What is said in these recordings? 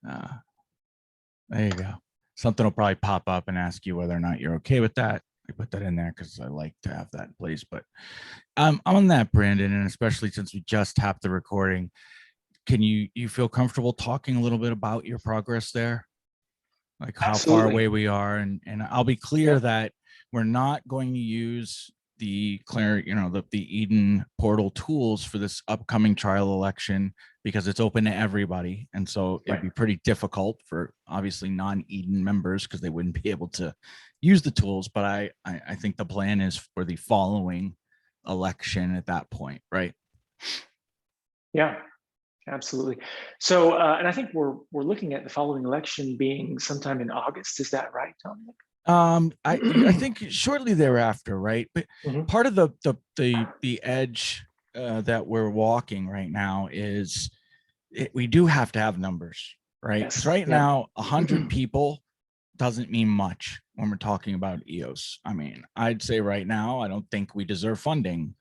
Uh, there you go. Something will probably pop up and ask you whether or not you're okay with that. I put that in there because I like to have that in place. But on that, Brandon, and especially since we just tapped the recording, can you feel comfortable talking a little bit about your progress there? Like how far Absolutely. away we are, and I'll be clear Yep. that we're not going to use the Eden portal tools for this upcoming trial election because it's open to everybody, and so it'd Right. be pretty difficult for obviously non-Eden members because they wouldn't be able to use the tools. But I think the plan is for the following election at that point, right? Yeah. Absolutely. So, and I think we're looking at the following election being sometime in August. Is that right, Dominic? I think shortly thereafter, right? But Mhm. part of the edge that we're walking right now is we do have to have numbers, right? Because Yes. right Yeah. now, 100 people doesn't mean much when we're talking about EOS. I mean, I'd say right now, I don't think we deserve funding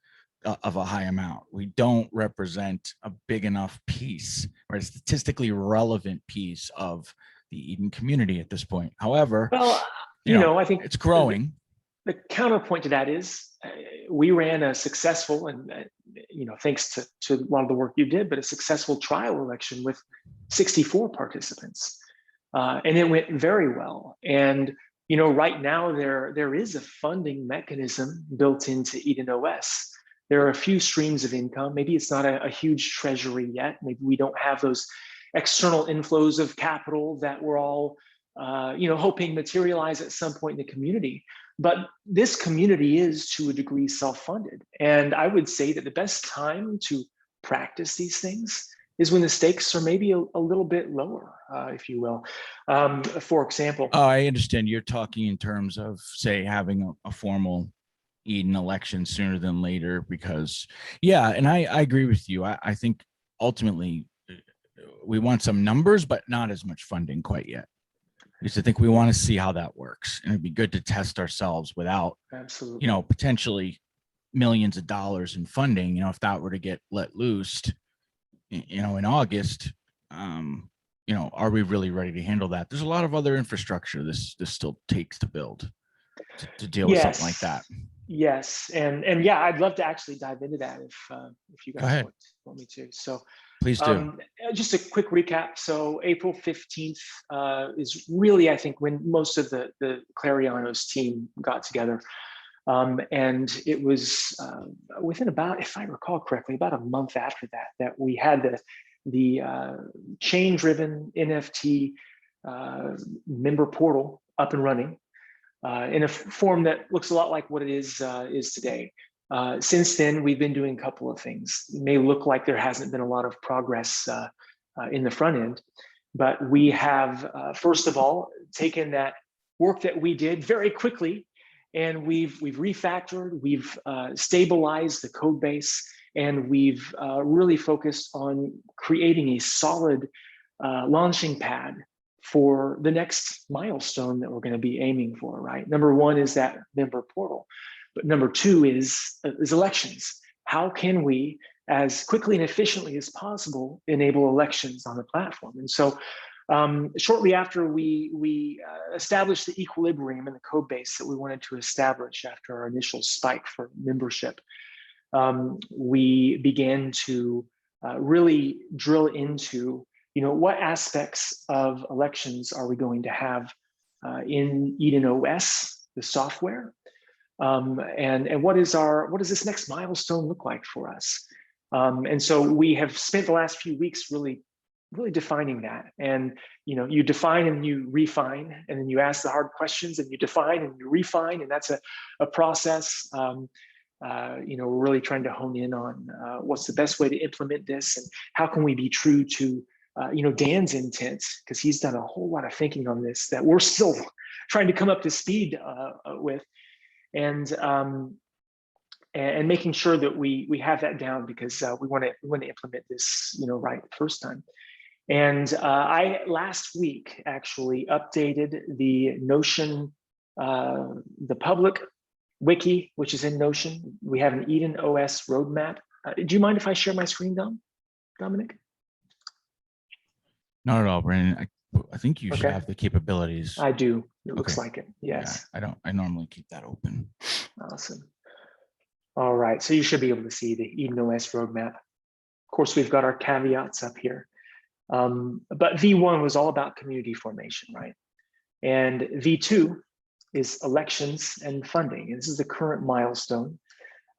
of a high amount. We don't represent a big enough piece or a statistically relevant piece of the Eden community at this point. However, Well, I think it's growing. the counterpoint to that is we ran a successful and thanks to a lot of the work you did, but a successful trial election with 64 participants, and it went very well. And right now there is a funding mechanism built into Eden OS. There are a few streams of income. Maybe it's not a huge treasury yet. Maybe we don't have those external inflows of capital that we're all hoping materialize at some point in the community. But this community is to a degree self-funded. And I would say that the best time to practice these things is when the stakes are maybe a little bit lower, if you will. For example. Oh, I understand. You're talking in terms of, say, having a formal Eden election sooner than later, because, yeah, and I agree with you. I think ultimately we want some numbers, but not as much funding quite yet. Because I think we want to see how that works. And it'd be good to test ourselves without, Absolutely. potentially millions of dollars in funding. If that were to get let loose, in August, are we really ready to handle that? There's a lot of other infrastructure this still takes to build to deal with something like Yes. that. Yes. And yeah, I'd love to actually dive into that if you Go guys ahead. want me to. So Please do. just a quick recap. So April 15th is really, I think, when most of the Clarianos team got together. And it was within about, if I recall correctly, about a month after that we had the chain-driven NFT member portal up and running in a form that looks a lot like what it is today. Since then, we've been doing a couple of things. It may look like there hasn't been a lot of progress in the front end, but we have, first of all, taken that work that we did very quickly, and we've refactored, we've stabilized the code base, and we've really focused on creating a solid launching pad for the next milestone that we're going to be aiming for, right? Number one is that member portal, but number two is elections. How can we, as quickly and efficiently as possible, enable elections on the platform? And so shortly after we established the equilibrium in the code base that we wanted to establish after our initial spike for membership, we began to really drill into, what aspects of elections are we going to have in Eden OS, the software, and what does this next milestone look like for us? And so we have spent the last few weeks really defining that. And you define and you refine, and then you ask the hard questions, and you define and you refine, and that's a process. We're really trying to hone in on what's the best way to implement this, and how can we be true to Dan's intent, because he's done a whole lot of thinking on this that we're still trying to come up to speed with, and making sure that we have that down, because we want to implement this right the first time. And I last week actually updated the Notion, the public wiki, which is in Notion. We have an Eden OS roadmap. Do you mind if I share my screen, Dominic? Not at all, Brandon. I think you should Okay, have the capabilities. I do. It looks Okay. like it. Yeah, Yes. I normally keep that open. Awesome. All right. So you should be able to see the EdenOS roadmap. Of course, we've got our caveats up here. But V1 was all about community formation, right? And V2 is elections and funding. And this is the current milestone.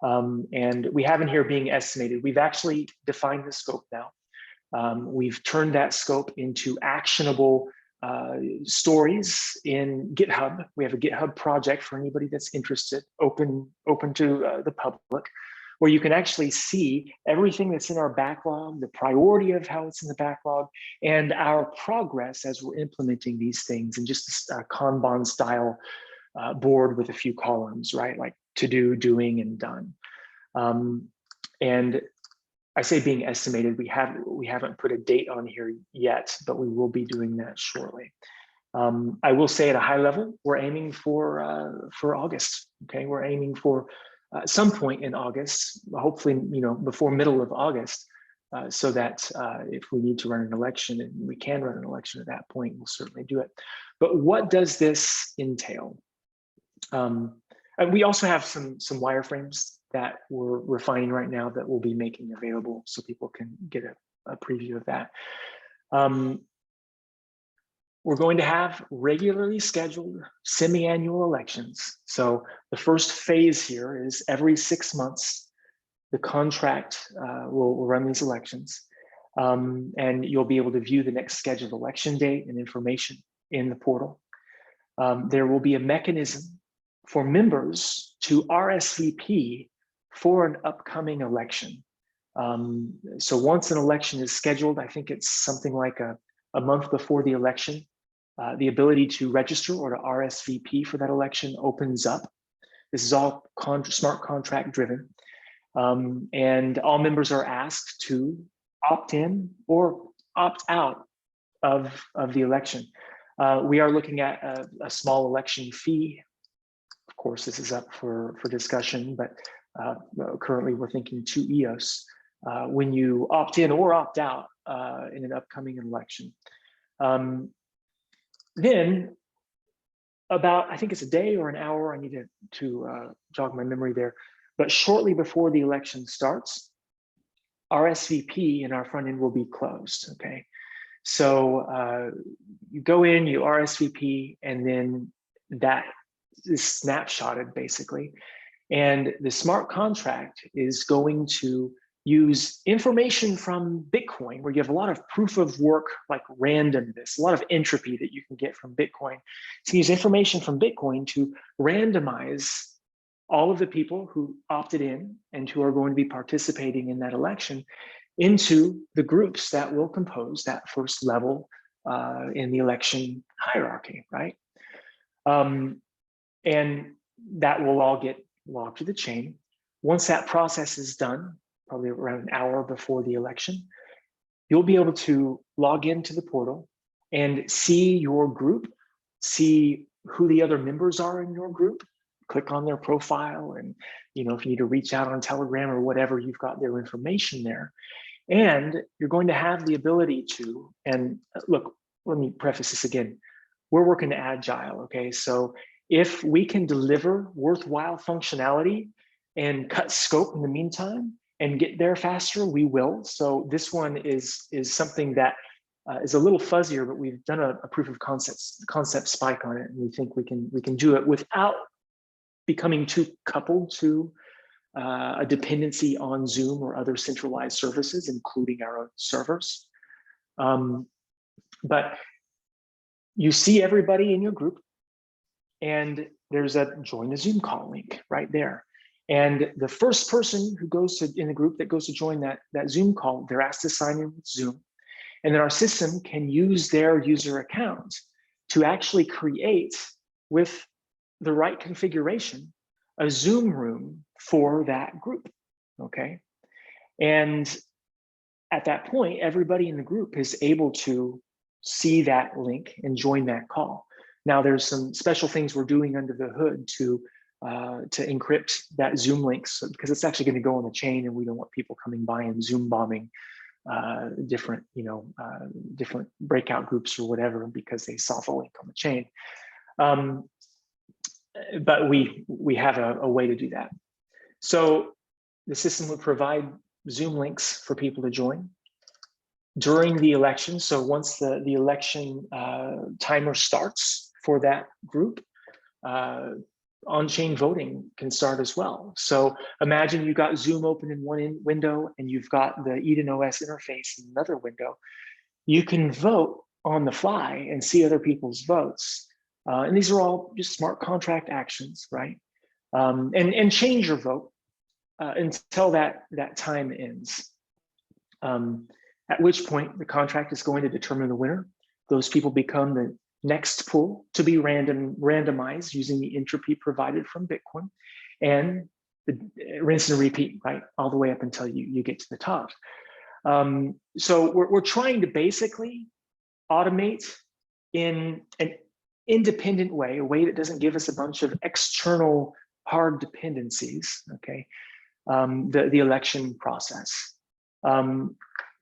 And we have in here being estimated. We've actually defined the scope now. We've turned that scope into actionable stories in GitHub. We have a GitHub project for anybody that's interested, open to the public, where you can actually see everything that's in our backlog, the priority of how it's in the backlog, and our progress as we're implementing these things in just a Kanban style board with a few columns, right? Like to do, doing, and done. And I say being estimated, we haven't put a date on here yet, but we will be doing that shortly. I will say at a high level, we're aiming for August. Okay, we're aiming for some point in August, hopefully, before middle of August, so that if we need to run an election and we can run an election at that point, we'll certainly do it. But what does this entail? And we also have some wireframes that we're refining right now that we'll be making available so people can get a preview of that. We're going to have regularly scheduled semi-annual elections. So the first phase here is every 6 months, the contract will run these elections. And you'll be able to view the next scheduled election date and information in the portal. There will be a mechanism for members to RSVP for an upcoming election. So once an election is scheduled, I think it's something like a month before the election, the ability to register or to RSVP for that election opens up. This is all smart contract driven. And all members are asked to opt in or opt out of the election. We are looking at a small election fee. Of course, this is up for discussion, but currently we're thinking 2 EOS when you opt in or opt out in an upcoming election. Then about, I think it's a day or an hour, I need to jog my memory there, but shortly before the election starts, RSVP in our front end will be closed, okay? So you go in, you RSVP, and then that is snapshotted basically. And the smart contract is going to use information from Bitcoin, where you have a lot of proof of work, like randomness, a lot of entropy that you can get from Bitcoin. To use information from Bitcoin to randomize all of the people who opted in and who are going to be participating in that election into the groups that will compose that first level in the election hierarchy, right? And that will all get logged to the chain. Once that process is done, probably around an hour before the election, you'll be able to log into the portal and see your group, see who the other members are in your group, click on their profile, and if you need to reach out on Telegram or whatever, you've got their information there. And you're going to have the ability to, and look, let me preface this again, we're working agile, okay? So if we can deliver worthwhile functionality and cut scope in the meantime and get there faster, we will. So this one is something that is a little fuzzier, but we've done a proof of concept spike on it, and we think we can do it without becoming too coupled to a dependency on Zoom or other centralized services, including our own servers. But you see everybody in your group, and there's a join the Zoom call link right there. And the first person who goes in the group that goes to join that Zoom call, they're asked to sign in with Zoom. And then our system can use their user account to actually create, with the right configuration, a Zoom room for that group, okay? And at that point, everybody in the group is able to see that link and join that call. Now, there's some special things we're doing under the hood to encrypt that Zoom link, because it's actually going to go on the chain, and we don't want people coming by and Zoom bombing different, different breakout groups or whatever, because they saw the link on the chain. But we have a way to do that. So the system would provide Zoom links for people to join during the election. So once the election timer starts for that group, on-chain voting can start as well. So imagine you got Zoom open in one window and you've got the Eden OS interface in another window. You can vote on the fly and see other people's votes. And these are all just smart contract actions, right? And change your vote until that time ends. At which point the contract is going to determine the winner. Those people become the next pool to be randomized using the entropy provided from Bitcoin, and the rinse and repeat, right, all the way up until you get to the top. So we're trying to basically automate in an independent way, a way that doesn't give us a bunch of external hard dependencies, okay, the election process.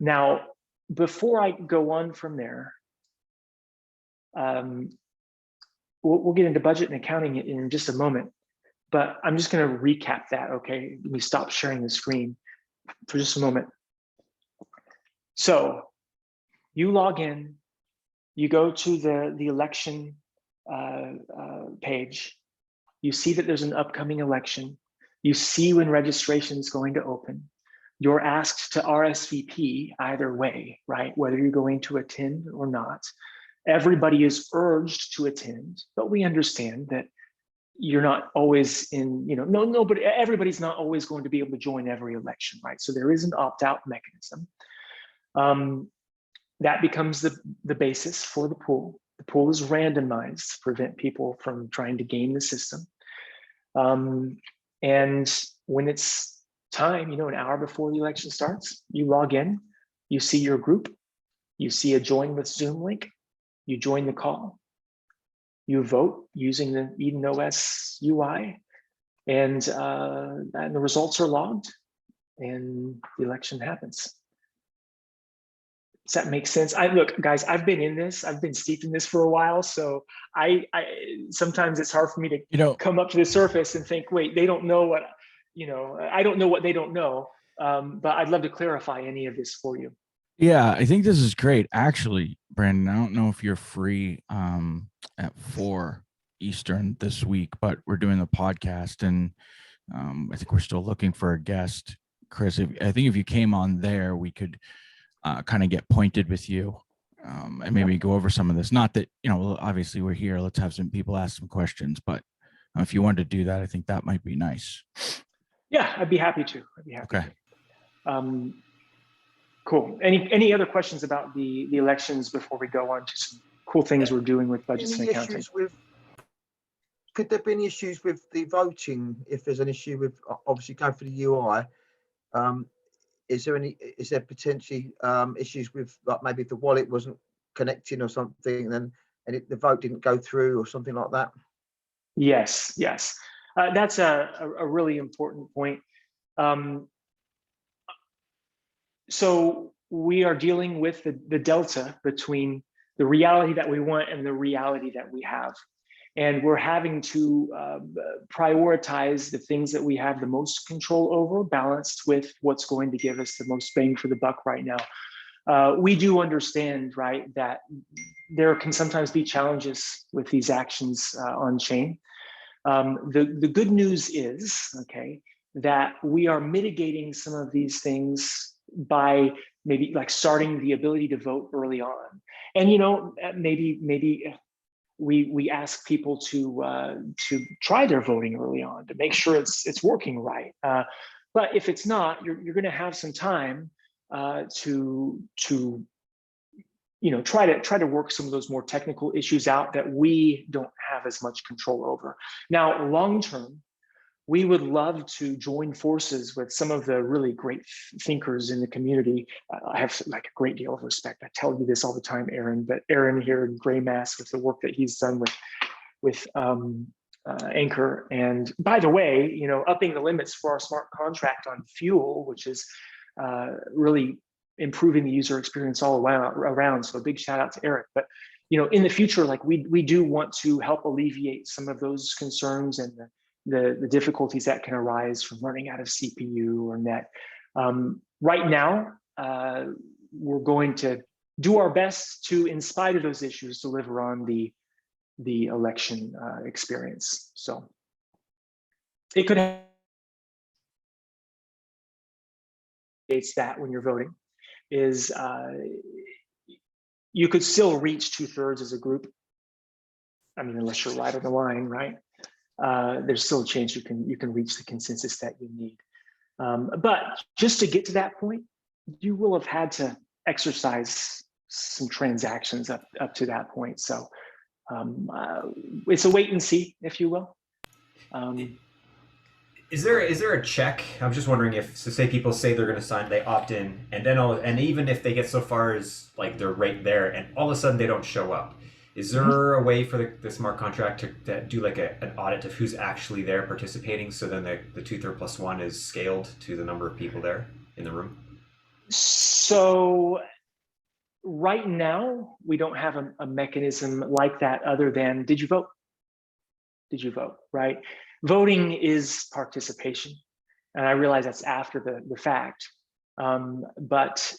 Now, before I go on from there, we'll get into budget and accounting in just a moment, but I'm just going to recap that, okay? Let me stop sharing the screen for just a moment. So you log in, you go to the election page, you see that there's an upcoming election, you see when registration is going to open. You're asked to RSVP either way, right? Whether you're going to attend or not. Everybody is urged to attend, but we understand that you're not always in, but everybody's not always going to be able to join every election, right? So there is an opt-out mechanism. That becomes the basis for the pool. The pool is randomized to prevent people from trying to game the system. And when it's time, an hour before the election starts, you log in, you see your group, you see a join with Zoom link, you join the call, you vote using the Eden OS UI, and the results are logged, and the election happens. Does that make sense? Look, guys, I've been in this, I've been steeped in this for a while, so I sometimes it's hard for me to come up to the surface and think, wait, they don't know what, I don't know what they don't know, but I'd love to clarify any of this for you. Yeah, I think this is great. Actually, Brandon, I don't know if you're free at 4 Eastern this week, but we're doing the podcast, and I think we're still looking for a guest. Chris, I think if you came on there, we could kind of get pointed with you and maybe go over some of this. Not that, obviously we're here, let's have some people ask some questions, but if you wanted to do that, I think that might be nice. Yeah, I'd be happy to. Okay. Cool. Any other questions about the elections before we go on to some cool things we're doing with budgets and accounting? Could there be any issues with the voting if there's an issue with obviously going for the UI? Is there potentially issues with, like, maybe if the wallet wasn't connecting or something, and the vote didn't go through or something like that? Yes. That's a really important point. So we are dealing with the delta between the reality that we want and the reality that we have. And we're having to prioritize the things that we have the most control over, balanced with what's going to give us the most bang for the buck right now. We do understand, right, that there can sometimes be challenges with these actions on chain. The good news is, okay, that we are mitigating some of these things by maybe like starting the ability to vote early on. And maybe we ask people to try their voting early on to make sure it's working right. But if it's not, you're going to have some time to try to work some of those more technical issues out that we don't have as much control over. Now, long term, we would love to join forces with some of the really great thinkers in the community. I have like a great deal of respect. I tell you this all the time, Aaron, but Aaron here in Gray Mass with the work that he's done with Anchor. And by the way, upping the limits for our smart contract on fuel, which is really improving the user experience all around. So a big shout out to Eric. But in the future, like we do want to help alleviate some of those concerns and the difficulties that can arise from running out of CPU or net. Right now, we're going to do our best to, in spite of those issues, deliver on the election experience. So it could have that when you're voting is you could still reach 2/3 as a group. I mean, unless you're right on the line, right? There's still a chance you can reach the consensus that you need. But just to get to that point, you will have had to exercise some transactions up to that point. So it's a wait and see, if you will. Is there a check? I'm just wondering if, so say people say they're going to sign, they opt in, and then and even if they get so far as like they're right there, and all of a sudden they don't show up, is there a way for the smart contract to do like an audit of who's actually there participating, so then the 2/3 plus 1 is scaled to the number of people there in the room? So right now we don't have a mechanism like that other than did you vote? Did you vote, right? Voting is participation, and I realize that's after the fact, but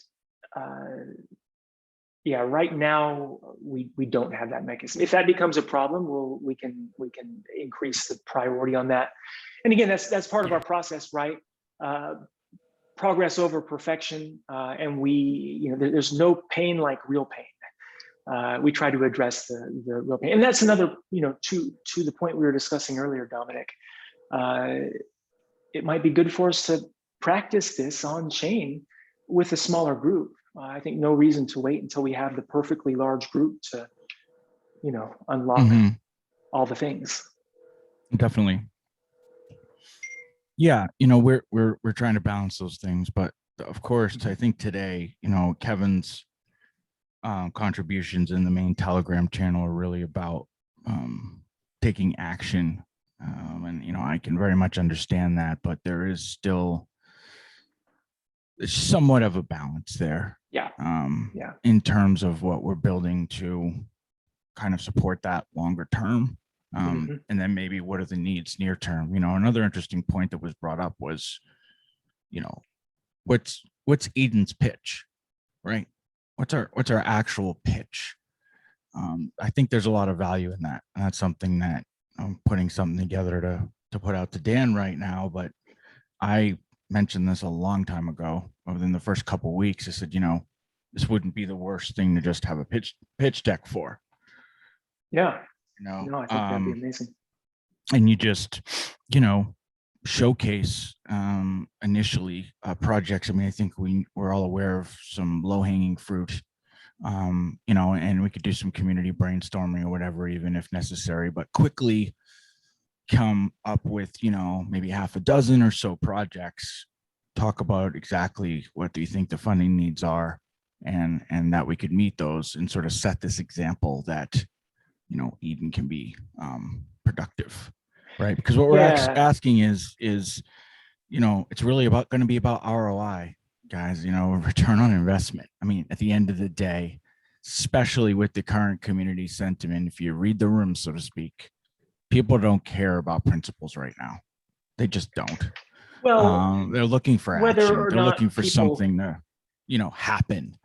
yeah, right now we don't have that mechanism. If that becomes a problem, we can increase the priority on that. And again, that's part of our process, right? Progress over perfection, and there's no pain like real pain. We try to address the real pain, and that's another, to the point we were discussing earlier, Dominic. It might be good for us to practice this on chain with a smaller group. I think no reason to wait until we have the perfectly large group to, unlock all the things. Definitely. Yeah, we're trying to balance those things, but of course, I think today, Kevin's contributions in the main Telegram channel are really about taking action, and I can very much understand that, but there is still somewhat of a balance there. Yeah. In terms of what we're building to kind of support that longer term. And then maybe what are the needs near term? Another interesting point that was brought up was, what's Eden's pitch, right? What's our actual pitch? I think there's a lot of value in that. And that's something that I'm putting something together to put out to Dan right now. But I mentioned this a long time ago. Within the first couple of weeks, I said, this wouldn't be the worst thing to just have a pitch deck for. Yeah. No, I think that'd be amazing. And you just, showcase initially projects. I mean, I think we're all aware of some low-hanging fruit, and we could do some community brainstorming or whatever, even if necessary, but quickly come up with, maybe half a dozen or so projects, talk about exactly what do you think the funding needs are, and that we could meet those and sort of set this example that Eden can be productive, right? Because what we're asking is it's really going to be about ROI, guys. Return on investment. I mean, at the end of the day, especially with the current community sentiment, if you read the room, so to speak, people don't care about principles right now. They just don't. Well, they're looking for action. They're looking for something to, happen.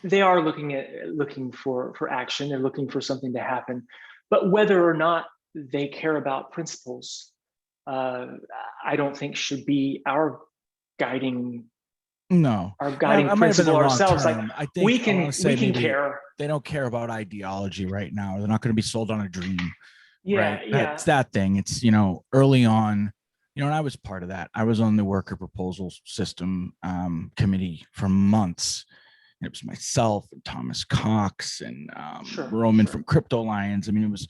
They are looking for action. They're looking for something to happen, but whether or not they care about principles, I don't think should be our guiding. Our guiding principle ourselves. Like I think we can care. They don't care about ideology right now. They're not going to be sold on a dream. Yeah, right? That's that thing. It's early on. And I was part of that. I was on the worker proposal system committee for months. It was myself and Thomas Cox and Roman from Crypto Lions. I mean, it was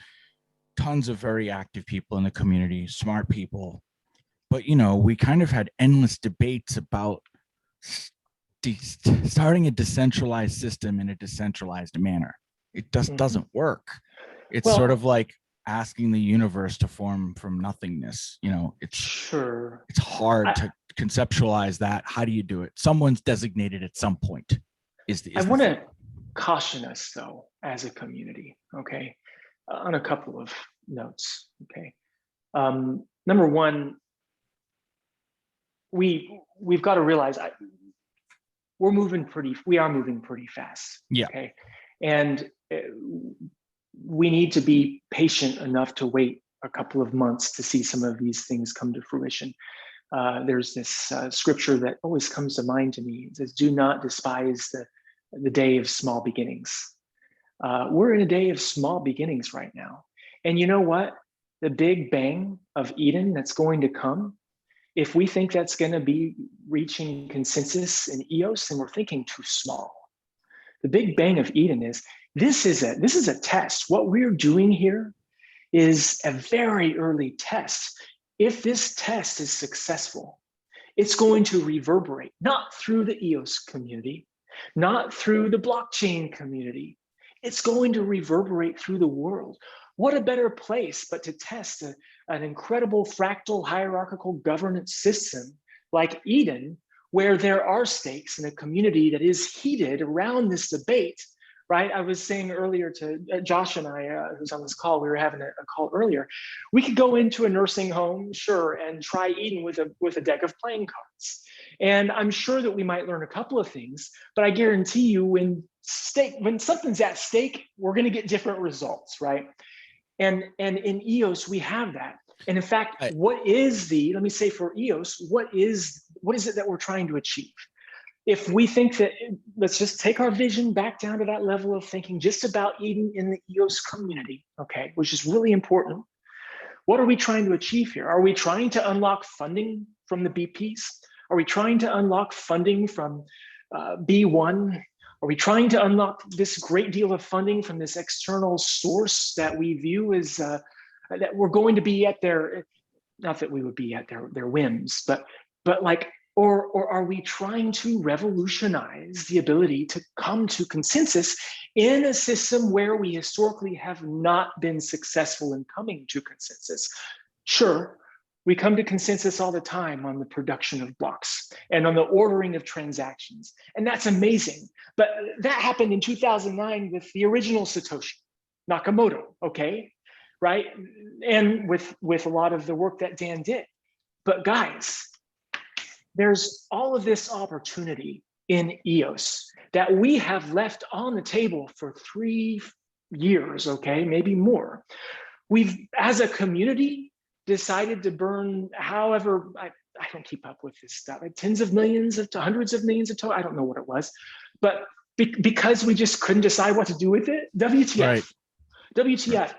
tons of very active people in the community, smart people. But, we kind of had endless debates about starting a decentralized system in a decentralized manner. It just doesn't work. It's sort of like asking the universe to form from nothingness. You know, Sure. it's hard I- to conceptualize that. How do you do it? Someone's designated at some point. I want to caution us though, as a community, okay, on a couple of notes, okay. Number one, we've got to realize we are moving pretty fast. Yeah. Okay. And we need to be patient enough to wait a couple of months to see some of these things come to fruition. There's this scripture that always comes to mind to me. It says, do not despise the day of small beginnings. We're in a day of small beginnings right now. And you know what? The big bang of Eden that's going to come, if we think that's going to be reaching consensus in EOS, then we're thinking too small. The big bang of Eden is, this is a test. What we're doing here is a very early test. If this test is successful, it's going to reverberate, not through the EOS community, not through the blockchain community. It's going to reverberate through the world. What a better place but to test an incredible fractal hierarchical governance system like Eden, where there are stakes in a community that is heated around this debate, right? I was saying earlier to Josh and I, who's on this call, we were having a call earlier. We could go into a nursing home, sure, and try Eden with a deck of playing cards. And I'm sure that we might learn a couple of things, but I guarantee you when something's at stake, we're gonna get different results, right? And in EOS, we have that. And in fact, let me say for EOS, what is it that we're trying to achieve? If we think that, let's just take our vision back down to that level of thinking just about Eden in the EOS community, okay, which is really important. What are we trying to achieve here? Are we trying to unlock funding from the BPs? Are we trying to unlock funding from B1? Are we trying to unlock this great deal of funding from this external source that we view as that we're going to be at their, not that we would be at their whims, but like, or are we trying to revolutionize the ability to come to consensus in a system where we historically have not been successful in coming to consensus? Sure, we come to consensus all the time on the production of blocks and on the ordering of transactions, and that's amazing. But that happened in 2009 with the original Satoshi Nakamoto, okay? Right? And with a lot of the work that Dan did. But guys, there's all of this opportunity in EOS that we have left on the table for 3 years, okay, maybe more. We've, as a community, decided to burn however, I don't keep up with this stuff, like tens of millions to hundreds of millions of I don't know what it was, but because we just couldn't decide what to do with it, WTF, right. WTF.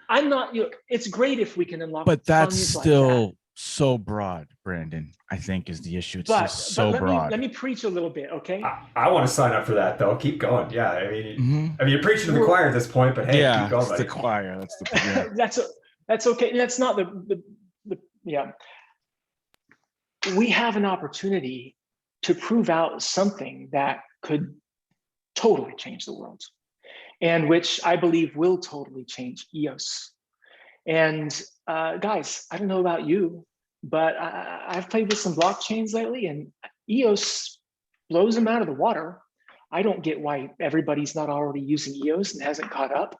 I'm not, it's great if we can unlock, but that's still like that. So broad, Brandon, I think is the issue. It's just so broad. Let me preach a little bit, okay? I want to sign up for that though. Keep going. Yeah, I mean, you're preaching to the choir at this point, but hey, keep going. It's the choir. That's the yeah. That's okay. That's not the yeah. We have an opportunity to prove out something that could totally change the world, and which I believe will totally change EOS. And guys, I don't know about you, but I've played with some blockchains lately, and EOS blows them out of the water. I don't get why everybody's not already using EOS and hasn't caught up.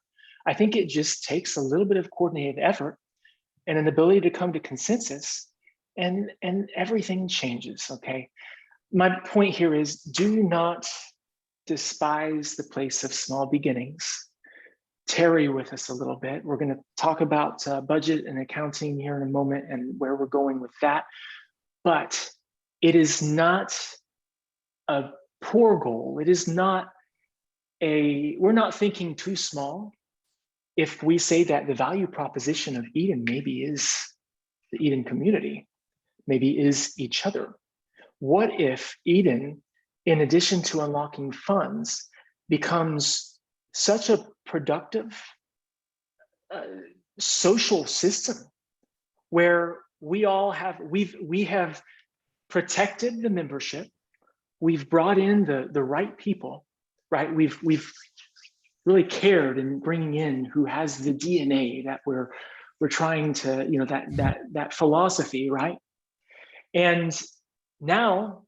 I think it just takes a little bit of coordinated effort and an ability to come to consensus, and everything changes, okay? My point here is, do not despise the place of small beginnings. Tarry with us a little bit. We're going to talk about budget and accounting here in a moment and where we're going with that. But it is not a poor goal. It is not we're not thinking too small if we say that the value proposition of Eden maybe is the Eden community, maybe is each other. What if Eden, in addition to unlocking funds, becomes such a productive social system where we have protected the membership, we've brought in the right people, right? We've really cared in bringing in, who has the DNA that we're trying to, you know, that philosophy, right? And now,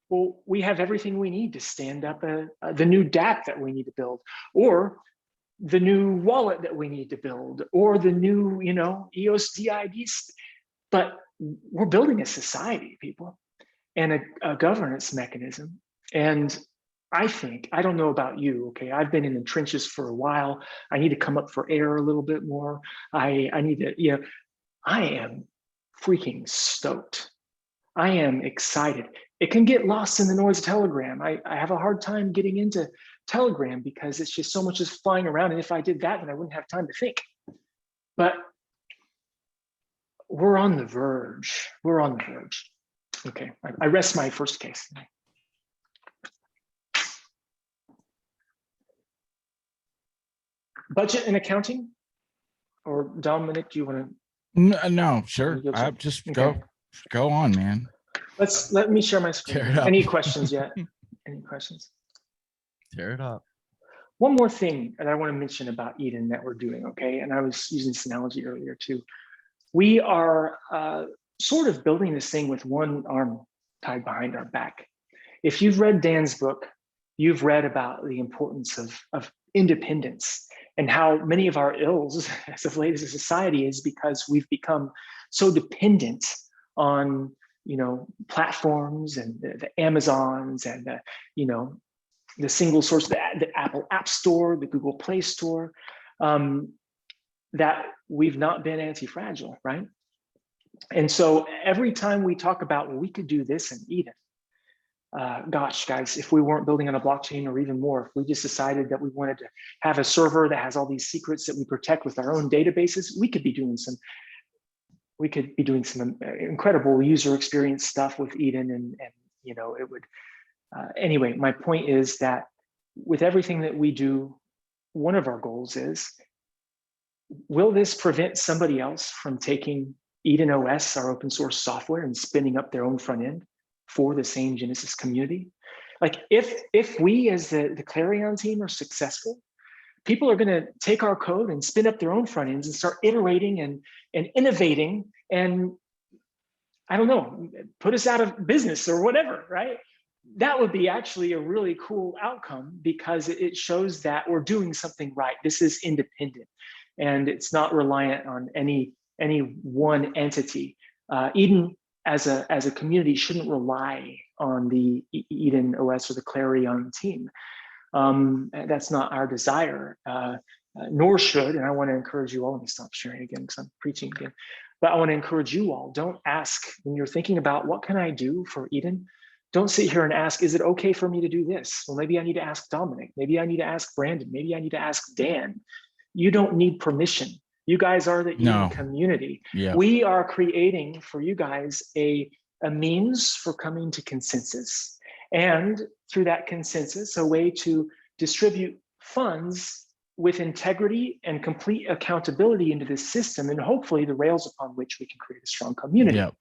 well, we have everything we need to stand up the new DApp that we need to build, or the new wallet that we need to build, or the new, you know, EOS DID. But we're building a society, people, and a governance mechanism. And I think, I don't know about you, okay, I've been in the trenches for a while. I need to come up for air a little bit more. I need to, you know, I am freaking stoked. I am excited. It can get lost in the noise of Telegram. I have a hard time getting into Telegram because it's just so much is flying around. And if I did that, then I wouldn't have time to think. But we're on the verge. We're on the verge. Okay, I rest my first case. Budget and accounting, or Dominic, do you want to? No, sure. You go, I just okay. go on, man. Let me share my screen. Tear it up. Any questions yet? Any questions? Tear it up. One more thing that I want to mention about Eden that we're doing, okay? And I was using this analogy earlier too. We are sort of building this thing with one arm tied behind our back. If you've read Dan's book, you've read about the importance of independence and how many of our ills as of late as a society is because we've become so dependent on, you know, platforms and the Amazons and the, you know, the single source, the Apple App Store, the Google Play Store, that we've not been anti-fragile, right? And so every time we talk about, well, we could do this in Eden, gosh, guys, if we weren't building on a blockchain, or even more, if we just decided that we wanted to have a server that has all these secrets that we protect with our own databases, we could be doing some incredible user experience stuff with Eden, and you know, it would. Anyway, my point is that with everything that we do, one of our goals is, will this prevent somebody else from taking Eden OS, our open source software, and spinning up their own front end for the same Genesis community? Like if we as the Clarion team are successful, people are going to take our code and spin up their own front ends and start iterating and innovating, and I don't know, put us out of business or whatever, right? That would be actually a really cool outcome, because it shows that we're doing something right. This is independent and it's not reliant on any one entity. Eden as a community shouldn't rely on the Eden OS or the Clarion team. That's not our desire, nor should, and I want to encourage you all, let me stop sharing again because I'm preaching again, but I want to encourage you all, don't ask, when you're thinking about what can I do for Eden, don't sit here and ask, is it okay for me to do this? Well, maybe I need to ask Dominic, maybe I need to ask Brandon, maybe I need to ask Dan. You don't need permission. You guys are the Eden community. Yeah. We are creating for you guys a means for coming to consensus, and through that consensus, a way to distribute funds with integrity and complete accountability into this system, and hopefully the rails upon which we can create a strong community. Yep.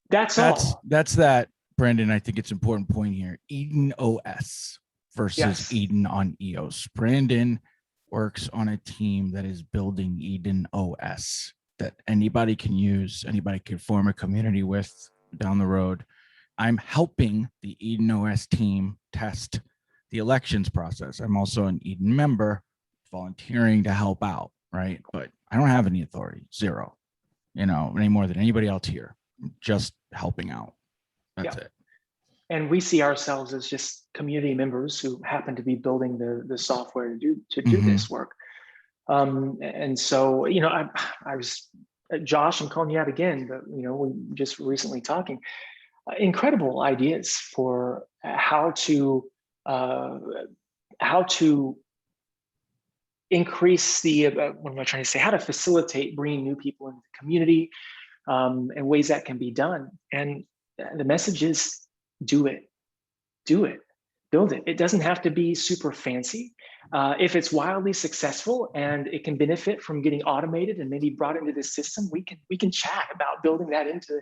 That's all. That's that, Brandon. I think it's an important point here. Eden OS versus Yes. Eden on EOS. Brandon works on a team that is building Eden OS that anybody can use, anybody can form a community with down the road. I'm helping the Eden OS team test the elections process. I'm also an Eden member, volunteering to help out, right? But I don't have any authority, zero, you know, any more than anybody else here. I'm just helping out. That's it. And we see ourselves as just community members who happen to be building the software to do this work. And so, you know, I was, Josh, I'm calling you out again, but you know, we just recently talking, incredible ideas for how to increase the, what am I trying to say? How to facilitate bringing new people into the community, and ways that can be done. And the message is, do it, build it. It doesn't have to be super fancy. If it's wildly successful and it can benefit from getting automated and maybe brought into this system, we can chat about building that into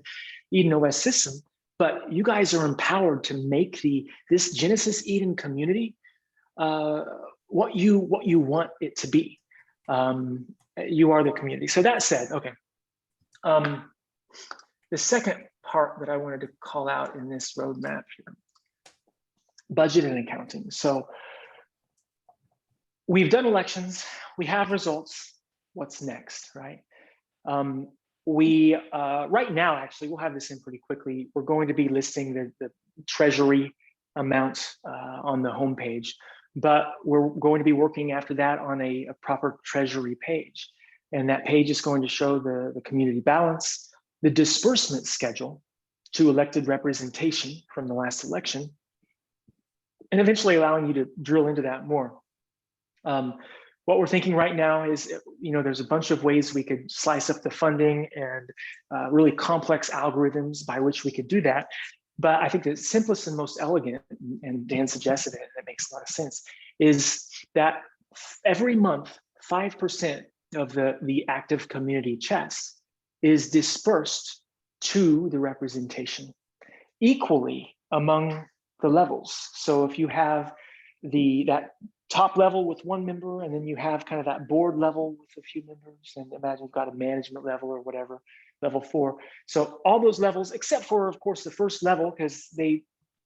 Eden OS system. But you guys are empowered to make this Genesis Eden community what you want it to be. You are the community. So that said, okay. The second part that I wanted to call out in this roadmap here, budget and accounting. So we've done elections, we have results. What's next, right? Right now, actually, we'll have this in pretty quickly. We're going to be listing the treasury amount on the homepage, but we're going to be working after that on a proper treasury page. And that page is going to show the community balance, the disbursement schedule to elected representation from the last election, and eventually allowing you to drill into that more. What we're thinking right now is, there's a bunch of ways we could slice up the funding and really complex algorithms by which we could do that. But I think the simplest and most elegant, and Dan suggested it, and it makes a lot of sense, is that every month, 5% of the active community chest is dispersed to the representation equally among the levels. So if you have that top level with one member, and then you have kind of that board level with a few members, and imagine you've got a management level or whatever, level 4. So all those levels, except for, of course, the first level, because they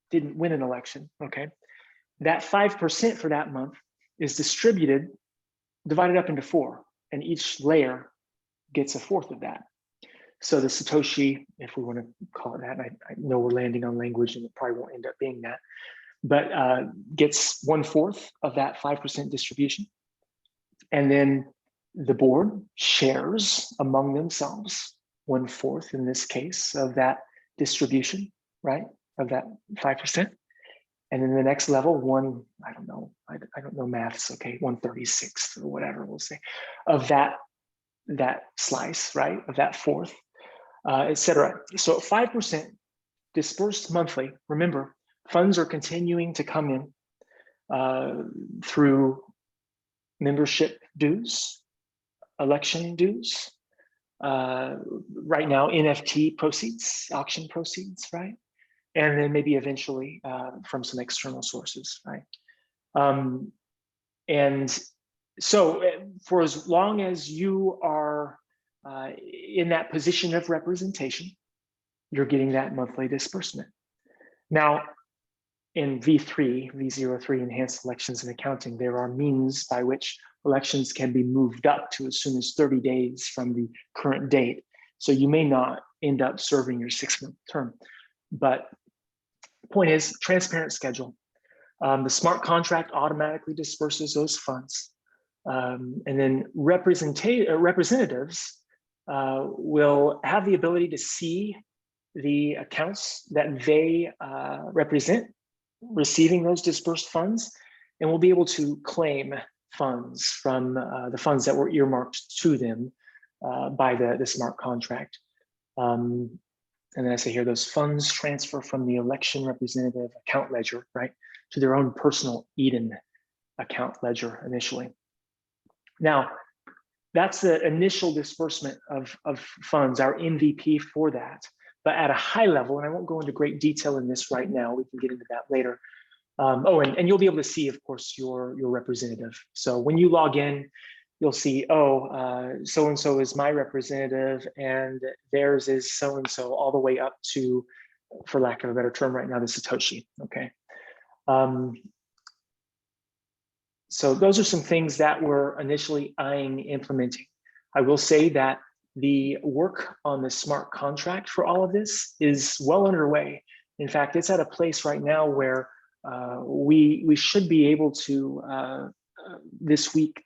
didn't win an election, okay? That 5% for that month is divided up into 4, and each layer gets a fourth of that. So the Satoshi, if we want to call it that, I know we're landing on language and it probably won't end up being that, but gets 1/4 of that 5% distribution. And then the board shares among themselves 1/4 in this case of that distribution, right? Of that 5%. And then the next level, I don't know maths, okay, 1/36 or whatever we'll say, of that slice, right? Of that fourth, etc. So 5% dispersed monthly. Remember, funds are continuing to come in through membership dues, election dues, right now NFT proceeds, auction proceeds, right? And then maybe eventually from some external sources, right? And so for as long as you are in that position of representation, you're getting that monthly disbursement. Now, in V03 Enhanced Elections and Accounting, there are means by which elections can be moved up to as soon as 30 days from the current date. So you may not end up serving your 6-month term. But the point is, transparent schedule. The smart contract automatically disperses those funds. And then representatives will have the ability to see the accounts that they represent receiving those dispersed funds, and will be able to claim funds from the funds that were earmarked to them by the smart contract. And then I say here, those funds transfer from the election representative account ledger, right, to their own personal Eden account ledger initially. Now, that's the initial disbursement of funds, our MVP for that. But at a high level, and I won't go into great detail in this right now, we can get into that later. And you'll be able to see, of course, your representative. So when you log in, you'll see, so-and-so is my representative and theirs is so-and-so, all the way up to, for lack of a better term right now, the Satoshi, okay? So those are some things that we're initially eyeing implementing. I will say that the work on the smart contract for all of this is well underway. In fact, it's at a place right now where we should be able to, this week,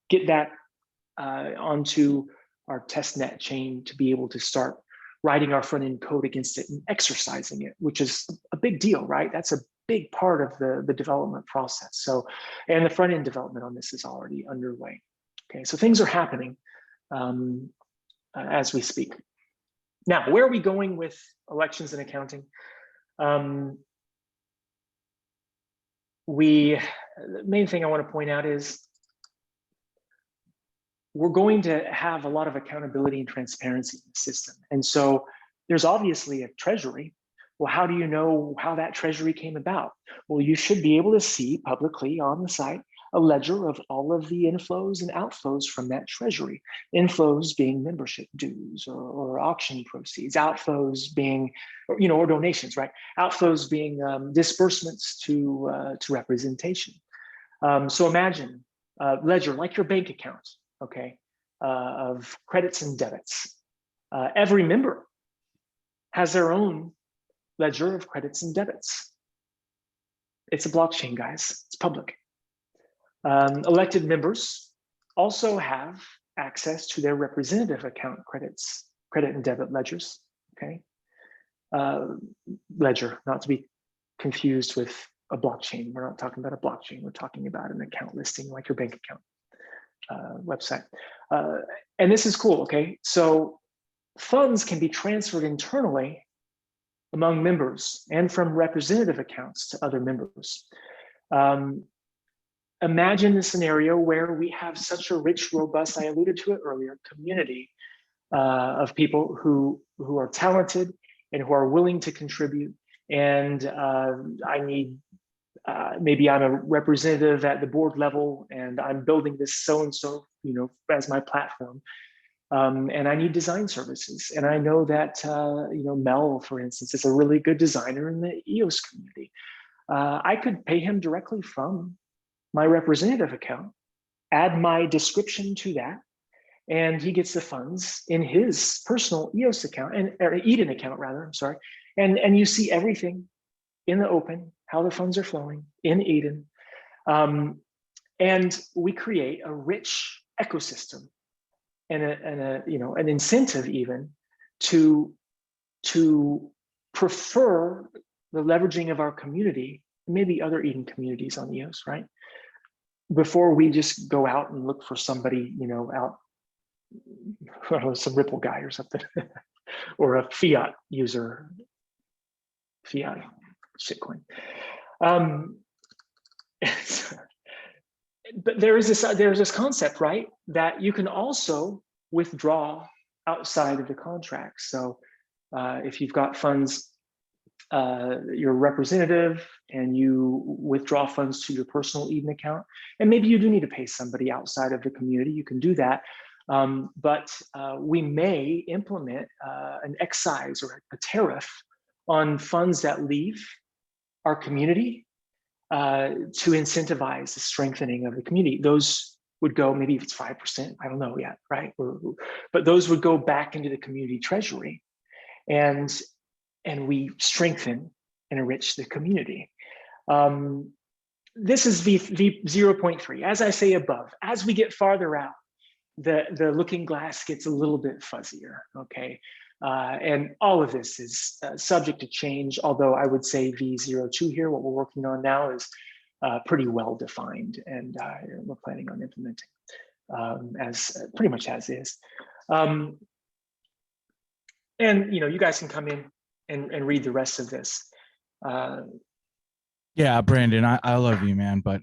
get that onto our testnet chain to be able to start writing our front-end code against it and exercising it, which is a big deal, right? That's a big part of the development process. So, and the front-end development on this is already underway. Okay, so things are happening as we speak. Now, where are we going with elections and accounting? The main thing I want to point out is we're going to have a lot of accountability and transparency in the system. And so there's obviously a treasury. Well, how do you know how that treasury came about? Well, you should be able to see publicly on the site a ledger of all of the inflows and outflows from that treasury. Inflows being membership dues or auction proceeds, outflows being, or donations, right? Outflows being disbursements to representation. So imagine a ledger like your bank account, okay, of credits and debits. Every member has their own ledger of credits and debits. It's a blockchain, guys. It's public. Elected members also have access to their representative account credit and debit ledgers, okay? Ledger, not to be confused with a blockchain. We're not talking about a blockchain. We're talking about an account listing like your bank account website. And this is cool, okay? So funds can be transferred internally among members and from representative accounts to other members. Imagine a scenario where we have such a rich, robust, I alluded to it earlier, community of people who are talented and who are willing to contribute. And I need, maybe I'm a representative at the board level and I'm building this so-and-so, as my platform. And I need design services. And I know that, Mel, for instance, is a really good designer in the EOS community. I could pay him directly from my representative account, add my description to that, and he gets the funds in his personal EOS account, or Eden account rather, I'm sorry. And you see everything in the open, how the funds are flowing in Eden. And we create a rich ecosystem and an incentive even to prefer the leveraging of our community, maybe other Eden communities on EOS, right? Before we just go out and look for somebody, out, some Ripple guy or something, or a fiat user, fiat shitcoin. But there's this concept, right, that you can also withdraw outside of the contract. So if you've got funds, your representative, and you withdraw funds to your personal Eden account, and maybe you do need to pay somebody outside of the community, you can do that. But we may implement an excise or a tariff on funds that leave our community to incentivize the strengthening of the community. Those would go, maybe if it's 5%, I don't know yet, right? But those would go back into the community treasury, and we strengthen and enrich the community. This is V 0.3. As I say above, as we get farther out, the looking glass gets a little bit fuzzier, okay? And all of this is subject to change, although I would say V02 here, what we're working on now, is pretty well defined, and we're planning on implementing as pretty much as is. And you guys can come in and read the rest of this. Yeah, Brandon, I love you, man, but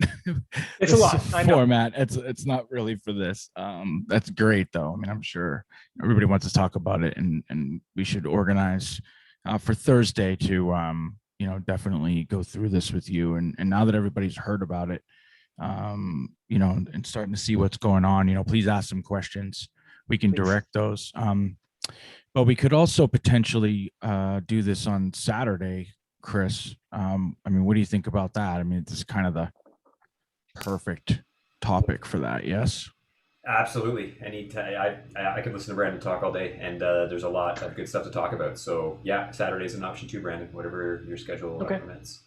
It's a lot. I know. Format, it's not really for this. That's great though. I mean, I'm sure everybody wants to talk about it, and we should organize for Thursday to definitely go through this with you. And now that everybody's heard about it, and starting to see what's going on, please ask some questions. We can direct those. But we could also potentially do this on Saturday, Chris. I mean, what do you think about that? I mean, this is kind of the perfect topic for that. Yes. Absolutely. I could listen to Brandon talk all day, and there's a lot of good stuff to talk about. So yeah, Saturday's an option too, Brandon, whatever your schedule permits.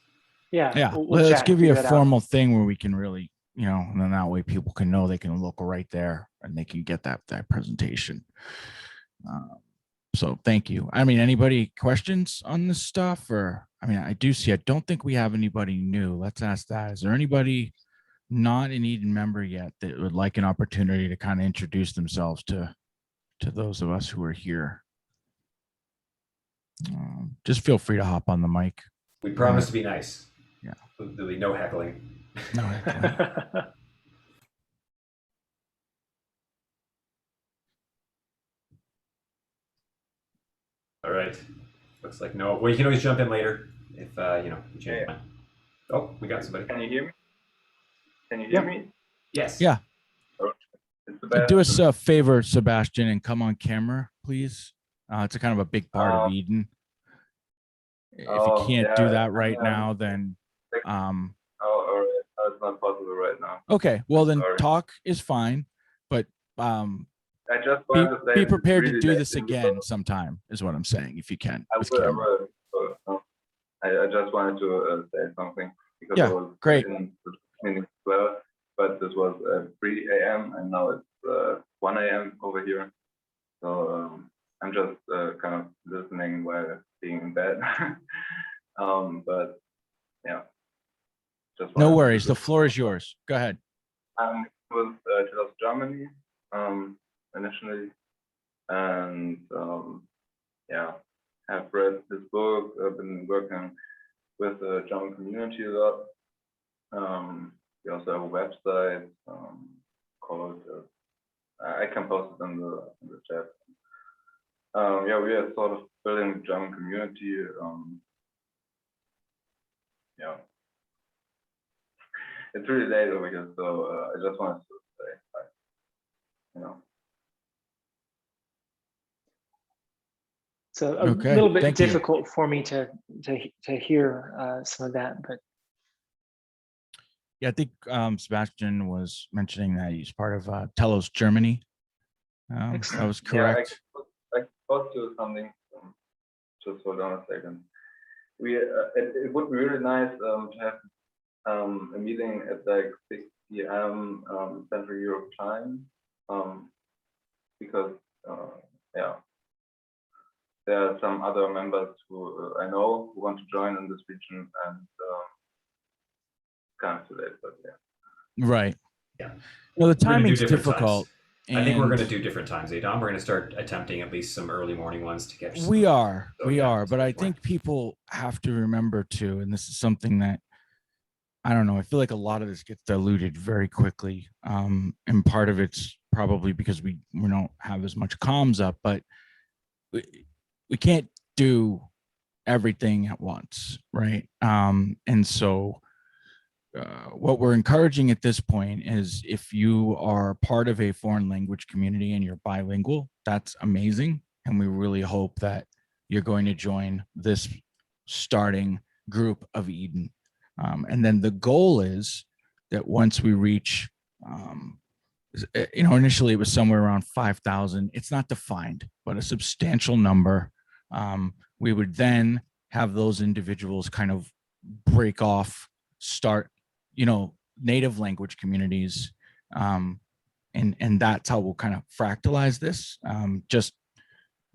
Yeah. Yeah. Let's give you a formal thing where we can really, and then that way people can know they can look right there and they can get that presentation. So thank you. I mean, anybody questions on this stuff? Or, I mean, I don't think we have anybody new. Let's ask that. Is there anybody not an Eden member yet that would like an opportunity to kind of introduce themselves to those of us who are here? Just feel free to hop on the mic. We promise to be nice. Yeah. There'll be no heckling. No heckling. All right. Looks like no. Well, you can always jump in later if you change your mind. Oh, we got somebody. Can you hear me? Can you hear me? Yes. Yeah. It's the Do best. us a favor, Sebastian, and come on camera, please. It's a kind of a big part of Eden. If you can't do that right now, then Oh, all right. Oh, it's not possible right now. okay. Well, then Sorry. talk is fine, but I just be, wanted to say be it's prepared to really do late this in the again book. sometime, is what I'm saying, if you can, I with will. camera. I just wanted to say something because Yeah, I was great. in the meeting as well, but this was 3 a.m. and now it's 1 a.m. over here. So I'm just kind of listening while being in bed. But yeah, just No wanted worries. to The floor is yours. Go ahead. It was just Germany initially, and yeah, have read his book. I've been working with the German community a lot. We also have a website called. I can post it in the chat. Yeah, we are sort of building the German community. Yeah, it's really late over here, so I just wanted to say, you know. It's a Okay, little bit thank you. difficult for me to hear some of that, but Yeah, I think Sebastian was mentioning that he's part of Telos Germany. That Excellent. was correct. Yeah, I post you something. Just hold on a second. It would be really nice to have a meeting at like 6 p.m. Central Europe time, because yeah, there are some other members who I know who want to join in this region, and kind of too late, but yeah. Right. Yeah. Well, the We're gonna do timing's different difficult. times. I think we're and going to do different times, Adon. We're going to start attempting at least some early morning ones to catch. We are, So, yeah, but I more. think people have to remember too, and this is something that I don't know. I feel like a lot of this gets diluted very quickly, and part of it's probably because we don't have as much comms up, but we can't do everything at once, right? And so what we're encouraging at this point is if you are part of a foreign language community and you're bilingual, that's amazing. And we really hope that you're going to join this starting group of Eden. And then the goal is that once we reach, initially it was somewhere around 5,000. It's not defined, but a substantial number. We would then have those individuals kind of break off, start native language communities, and that's how we'll kind of fractalize this, just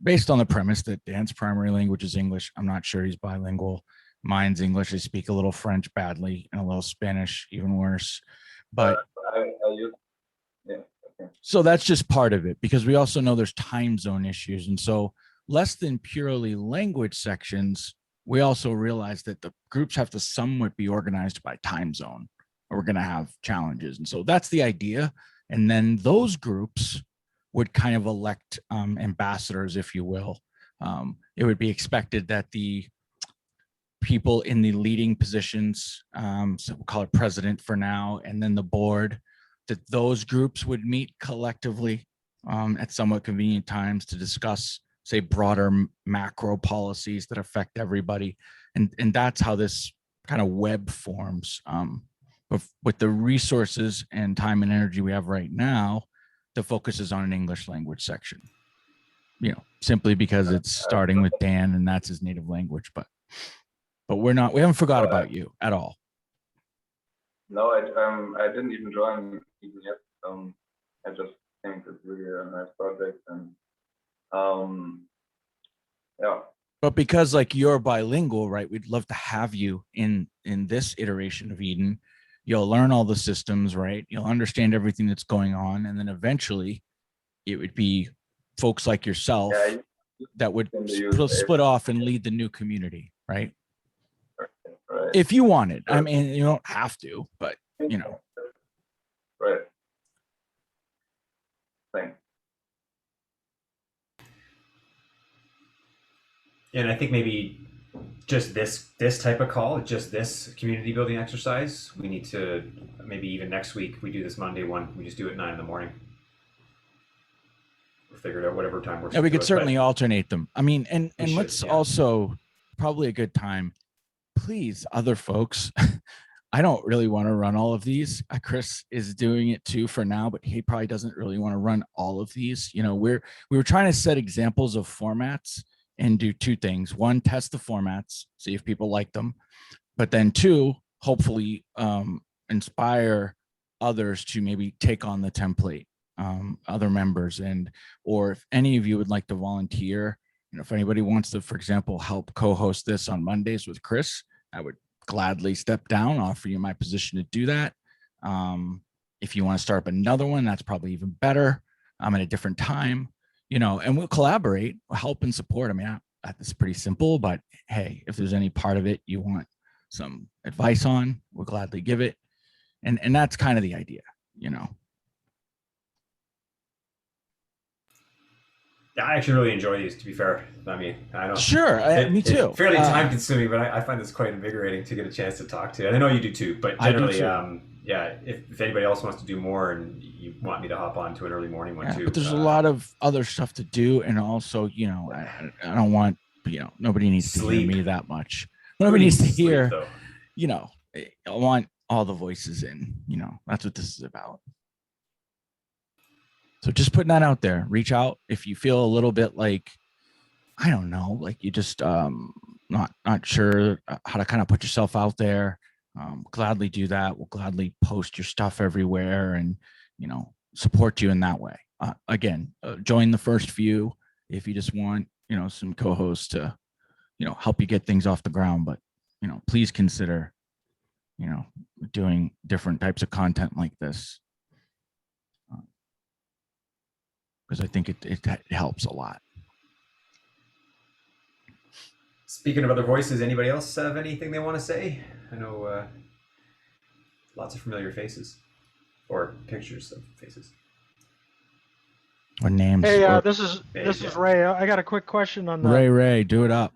based on the premise that Dan's primary language is English. I'm not sure he's bilingual. Mine's English. I speak a little French badly and a little Spanish, even worse. But Yeah. Okay. so that's just part of it, because we also know there's time zone issues, and so less than purely language sections, we also realize that the groups have to somewhat be organized by time zone, or we're going to have challenges. And so that's the idea. And then those groups would kind of elect ambassadors, if you will. It would be expected that the people in the leading positions, so we'll call it president for now, and then the board, that those groups would meet collectively at somewhat convenient times to discuss, say, broader macro policies that affect everybody. And that's how this kind of web forms. But with the resources and time and energy we have right now, the focus is on an English language section, simply because it's starting with Dan and that's his native language. But we haven't forgot about you at all. No, I didn't even join even yet. I just think it's really a nice project, and yeah. But because you're bilingual, right? We'd love to have you in this iteration of Eden. You'll learn all the systems, right? You'll understand everything that's going on, and then eventually, it would be folks like yourself that would split off and lead the new community, right? Right. If you wanted. I mean, you don't have to, but Right. Thanks. And I think maybe just this type of call, just this community building exercise, we need to maybe even next week we do this Monday one. We just do it at 9 in the morning. We'll figure it out whatever time works. Yeah, we to could us, certainly but alternate them. I mean, and We should, let's yeah. also probably a good time. Please, other folks. I don't really want to run all of these. Chris is doing it too for now, but he probably doesn't really want to run all of these. You know, we were trying to set examples of formats and do two things. One, test the formats, see if people like them, but then two, hopefully inspire others to maybe take on the template, other members, and or if any of you would like to volunteer, you know, if anybody wants to, for example, help co-host this on Mondays with Chris, I would gladly step down, offer you my position to do that. If you want to start up another one, that's probably even better. I'm at a different time, you know, and we'll collaborate, we'll help and support. I mean, it's pretty simple, but hey, if there's any part of it you want some advice on, we'll gladly give it. And that's kind of the idea, you know. I actually really enjoy these. To be fair, I mean, I don't. Sure, me too. It's fairly time consuming, but I find this quite invigorating to get a chance to talk to. And I know you do too. But I do generally, too. yeah. If anybody else wants to do more, and you want me to hop on to an early morning one Yeah, too, but there's a lot of other stuff to do, and also, you know, I don't want, you know, nobody needs to Sleep. hear me that much. Nobody needs to sleep, hear, though. you know, I want all the voices in, you know, that's what this is about. So just putting that out there, reach out if you feel a little bit like, I don't know, like you just not sure how to kind of put yourself out there. Gladly do that. We'll gladly post your stuff everywhere and, you know, support you in that way. Again, join the first few if you just want, you know, some co-hosts to, you know, help you get things off the ground. But, you know, please consider, you know, doing different types of content like this. Because I think it helps a lot. Speaking of other voices, anybody else have anything they want to say? I know lots of familiar faces or pictures of faces. Or names. Hey, or, this is Ray. I got a quick question on the. Ray, do it up.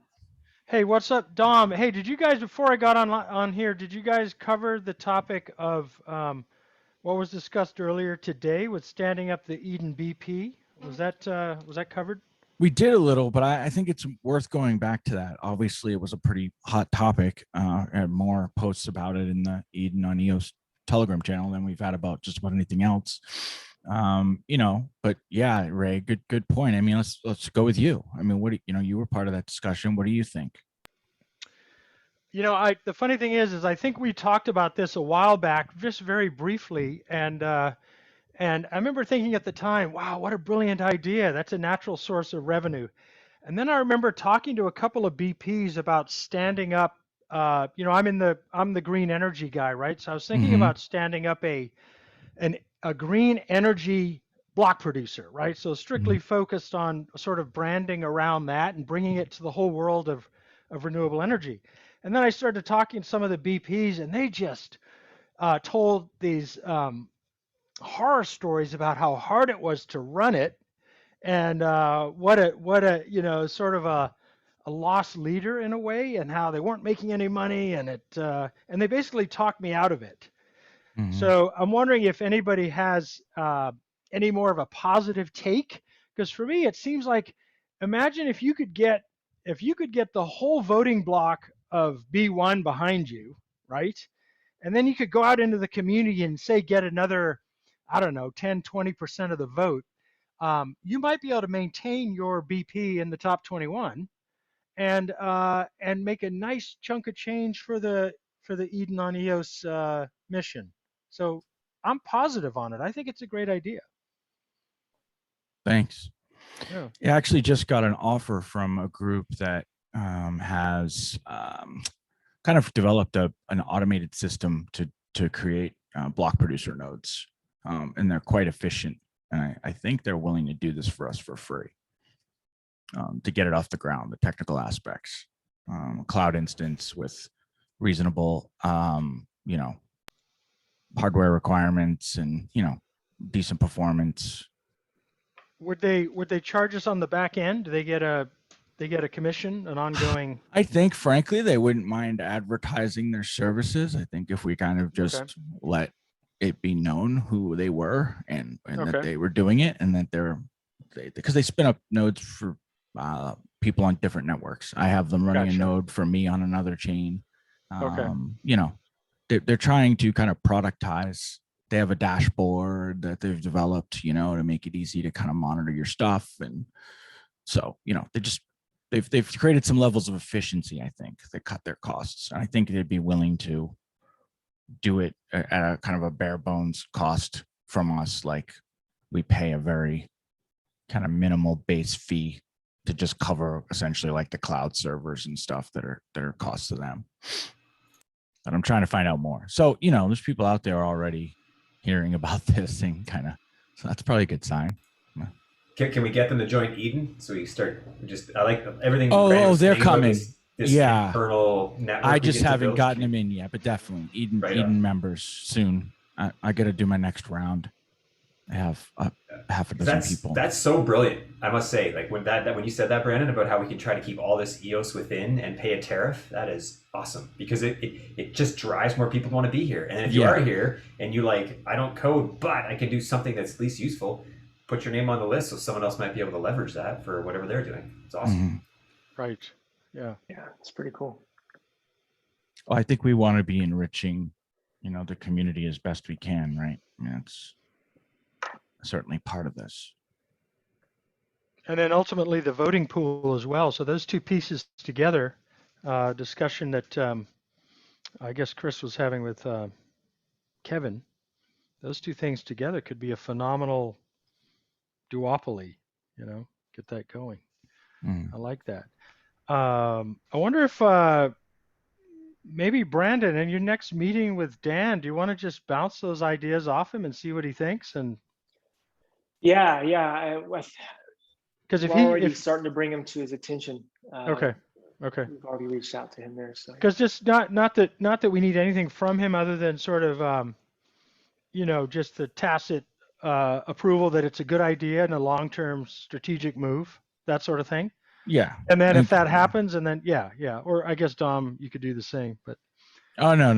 Hey, what's up, Dom? Hey, did you guys, before I got on here, did you guys cover the topic of what was discussed earlier today with standing up the Eden BP? Was that covered? We did a little, but I think it's worth going back to that. Obviously, it was a pretty hot topic. And more posts about it in the Eden on EOS Telegram channel than we've had about just about anything else. You know, but yeah, Ray, good point. I mean, let's go with you. I mean, you were part of that discussion. What do you think? You know, the funny thing is I think we talked about this a while back, just very briefly, and I remember thinking at the time, wow, what a brilliant idea. That's a natural source of revenue. And then I remember talking to a couple of BPs about standing up, you know, I'm the green energy guy, right? So I was thinking about standing up a green energy block producer, right? So strictly focused on sort of branding around that and bringing it to the whole world of renewable energy. And then I started talking to some of the BPs, and they just told these horror stories about how hard it was to run it, and what a you know, sort of a lost leader in a way, and how they weren't making any money, and and they basically talked me out of it. So I'm wondering if anybody has any more of a positive take, because for me it seems like, imagine if you could get the whole voting block of B1 behind you, right? And then you could go out into the community and say get another, I don't know, 10, 20% of the vote. You might be able to maintain your BP in the top 21 and make a nice chunk of change for the Eden on EOS mission. So I'm positive on it. I think it's a great idea. Thanks. Yeah. I actually just got an offer from a group that has kind of developed an automated system to create block producer nodes, and they're quite efficient. And I think they're willing to do this for us for free to get it off the ground, the technical aspects, cloud instance with reasonable, you know, hardware requirements and, you know, decent performance. Would they charge us on the back end? Do they get a They get a commission, an ongoing. I think, frankly, they wouldn't mind advertising their services. I think if we kind of just Okay. let it be known who they were and that Okay. they were doing it, and that because they spin up nodes for people on different networks. I have them running Gotcha. a node for me on another chain. Okay. You know, they're trying to kind of productize. They have a dashboard that they've developed, you know, to make it easy to kind of monitor your stuff. And so, you know, they've created some levels of efficiency. I think they cut their costs. And I think they'd be willing to do it at a kind of a bare bones cost from us. Like we pay a very kind of minimal base fee to just cover essentially like the cloud servers and stuff that are costs to them. But I'm trying to find out more. So, you know, there's people out there already hearing about this thing kind of, so that's probably a good sign. Can we get them to join Eden? So we start just, I like everything. Oh, Brandon was they're saying about coming. This Yeah. internal network. I we just get to haven't build. gotten them in yet, but definitely Eden Right Eden on. members soon. I got to do my next round. I have half a dozen people. That's so brilliant. I must say, like when when you said that, Brandon, about how we can try to keep all this EOS within and pay a tariff, that is awesome because it just drives more people to want to be here. And if you Yeah. are here and you like, I don't code, but I can do something that's at least useful, put your name on the list so someone else might be able to leverage that for whatever they're doing. It's awesome. Mhm. Right. Yeah. Yeah, it's pretty cool. Well, I think we want to be enriching, you know, the community as best we can, right? I mean, it's certainly part of this. And then ultimately the voting pool as well. So those two pieces together, discussion that I guess Chris was having with Kevin, those two things together could be a phenomenal duopoly, you know, get that going. Mm. I like that. I wonder if maybe Brandon, in your next meeting with Dan, do you want to just bounce those ideas off him and see what he thinks? And Yeah. because if We're he, already if starting to bring him to his attention. okay, We've already reached out to him there. So because just not that we need anything from him other than sort of you know, just the tacit approval that it's a good idea and a long-term strategic move, that sort of thing. Yeah. And then if And- that happens, and then yeah, or I guess Dom, you could do the same, but Oh no.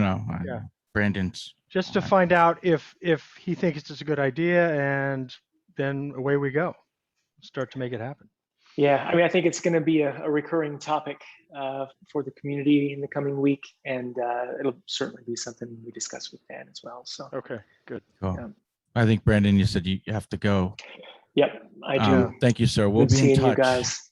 Yeah. Brandon's just to Alright. find out if he thinks it's a good idea, and then away we go, start to make it happen. yeah, I mean, I think it's going to be a recurring topic for the community in the coming week, and it'll certainly be something we discuss with Dan as well. So, Okay, good. Cool. Yeah. I think Brandon, you said you have to go. yep, I do. Thank you, sir. We'll Good be in seeing you touch guys.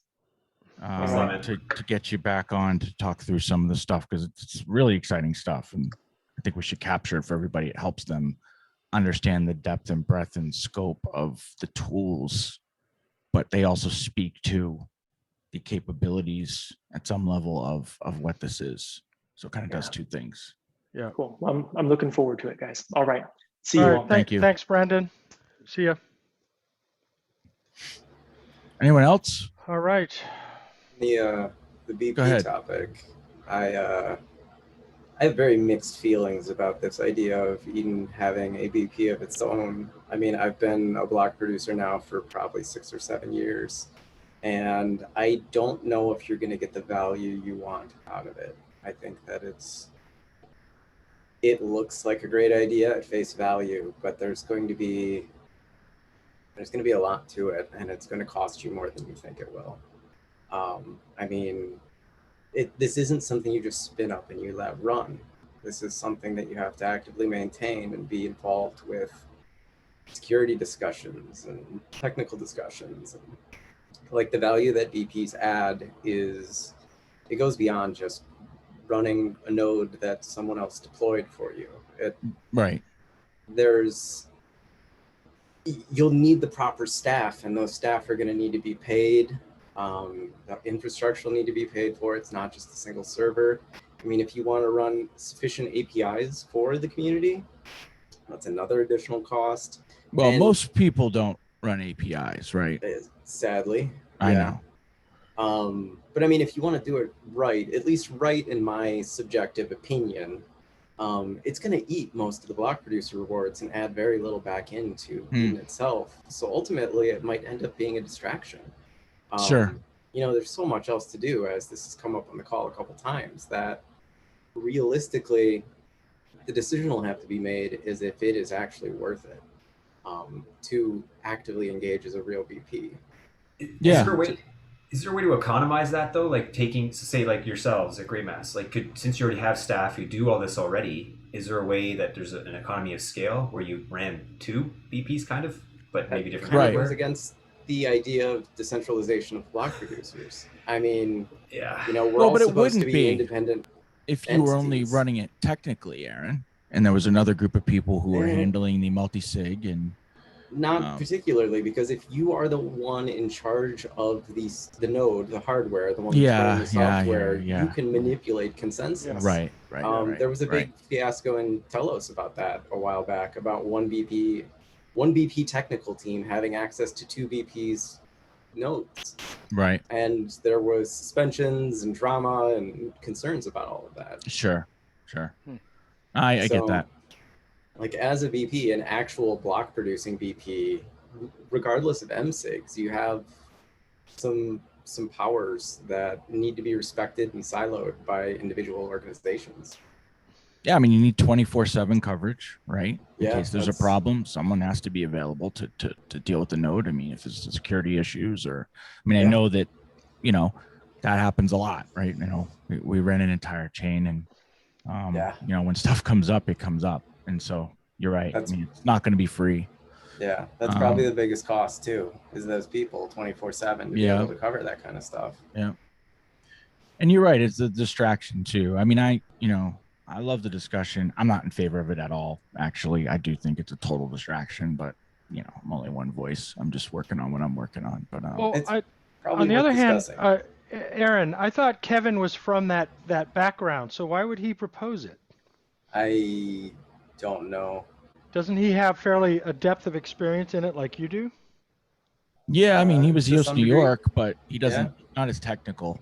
Alright. to get you back on to talk through some of the stuff because it's really exciting stuff, and I think we should capture it for everybody. It helps them understand the depth and breadth and scope of the tools, but they also speak to the capabilities at some level of what this is. So it kind of does Yeah. two things. Cool. I'm looking forward to it, guys. All right. See you All all. right, Thank you. Thanks, Brandon. See ya. Anyone else? All right. The Go BP ahead. topic, I have very mixed feelings about this idea of Eden having a BP of its own. I mean, I've been a block producer now for probably 6 or 7 years, and I don't know if you're going to get the value you want out of it. I think that it looks like a great idea at face value, but there's going to be a lot to it, and it's going to cost you more than you think it will. I mean, this isn't something you just spin up and you let run. This is something that you have to actively maintain and be involved with security discussions and technical discussions. And like the value that BPs add it goes beyond just running a node that someone else deployed for you. Right. You'll need the proper staff, and those staff are going to need to be paid. The infrastructure will need to be paid for. It's not just a single server. I mean, if you want to run sufficient APIs for the community, that's another additional cost. Well, And- most people don't run APIs, right? Sadly, I yeah. know. But I mean, if you want to do it right, at least right in my subjective opinion, it's going to eat most of the block producer rewards and add very little back into Eden itself. So ultimately, it might end up being a distraction. Sure. there's so much else to do, as this has come up on the call a couple times, that realistically, the decision will have to be made is if it is actually worth it to actively engage as a real BP. Yeah. Is there a way to economize that though? Like taking, say, like yourselves at Great Mass, like since you already have staff who do all this already, is there a way that there's an economy of scale where you ran 2 BPs kind of, but maybe different Right. It goes hardware? against the idea of decentralization of block producers. I mean, Yeah. we're Well, all but it supposed to wouldn't be be. independent. If you were only entities. running it technically, Aaron, and there was another group of people who were Eh. handling the multi-sig and Not particularly, because if you are the one in charge of the node, the hardware, the one that's running the software, you can manipulate consensus. right. There was a big fiasco in Telos about that a while back, about one BP technical team having access to 2 BPs nodes. Right. And there was suspensions and drama and concerns about all of that. Sure. I get that. Like as a BP, an actual block producing BP, regardless of MSIGs, you have some powers that need to be respected and siloed by individual organizations. Yeah, I mean, you need 24/7 coverage, right? In Yeah, case there's a problem, someone has to be available to deal with the node. I mean, if it's security issues or, I mean, I know that, that happens a lot, right? We ran an entire chain and, when stuff comes up, it comes up. And so you're right. I mean, it's not going to be free. Yeah, that's probably the biggest cost too, is those people 24/7 to be able to cover that kind of stuff. Yeah. And you're right. It's a distraction too. I mean, I love the discussion. I'm not in favor of it at all. Actually, I do think it's a total distraction, but I'm only one voice. I'm just working on what I'm working on. But on the other hand, Aaron, I thought Kevin was from that background. So why would he propose it? I don't know. Doesn't he have fairly a depth of experience in it like you do? Yeah, I mean, he was to Yoast some New degree. York, but he doesn't, not as technical.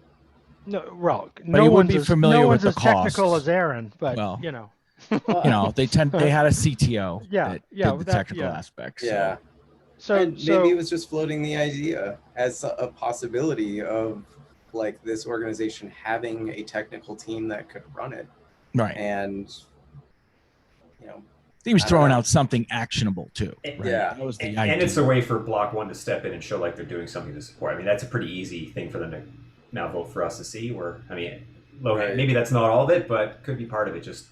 No, well, But no he would one's be as, familiar no with one's the as technical costs. as Aaron, but Well, you know. They had a CTO that did the technical yeah. aspects. Yeah. So And maybe it was just floating the idea as a possibility of like this organization having a technical team that could run it. Right. And he was I don't throwing know. out something actionable too. Right? Yeah. That was the And idea. it's a way for Block 1 to step in and show like they're doing something to support. I mean, that's a pretty easy thing for them to now vote for us to see. Where, I mean, Right. maybe that's not all of it, but could be part of it, just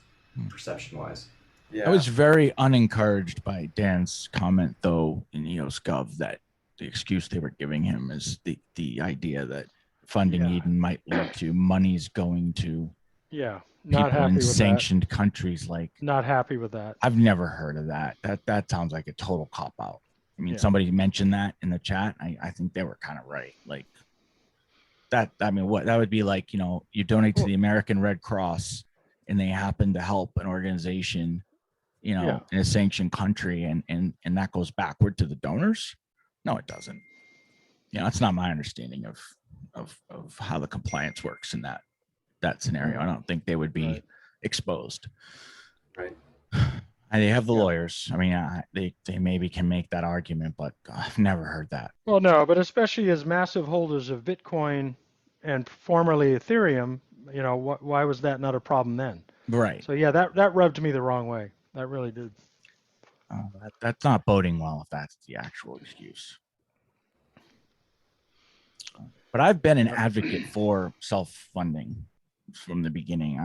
perception-wise. Yeah. I was very unencouraged by Dan's comment, though, in EOS Gov that the excuse they were giving him is the idea that funding Yeah. Eden might lead to monies going to Yeah, people not happy in with sanctioned countries. Like, that. Not happy with that. I've never heard of that. That sounds like a total cop out. I mean, Yeah. somebody mentioned that in the chat. I think they were kind of right. Like that. I mean, what that would be like, you donate to the American Red Cross and they happen to help an organization, Yeah. in a sanctioned country and that goes backward to the donors. No, it doesn't. That's not my understanding of how the compliance works in that scenario. I don't think they would be Right. exposed. Right. And they have the lawyers. I mean, they maybe can make that argument, but I've never heard that. Well, no, but especially as massive holders of Bitcoin and formerly Ethereum, why was that not a problem then? Right. So yeah, that rubbed me the wrong way. That really did. That's not boding well if that's the actual excuse. But I've been an advocate for self-funding from the beginning.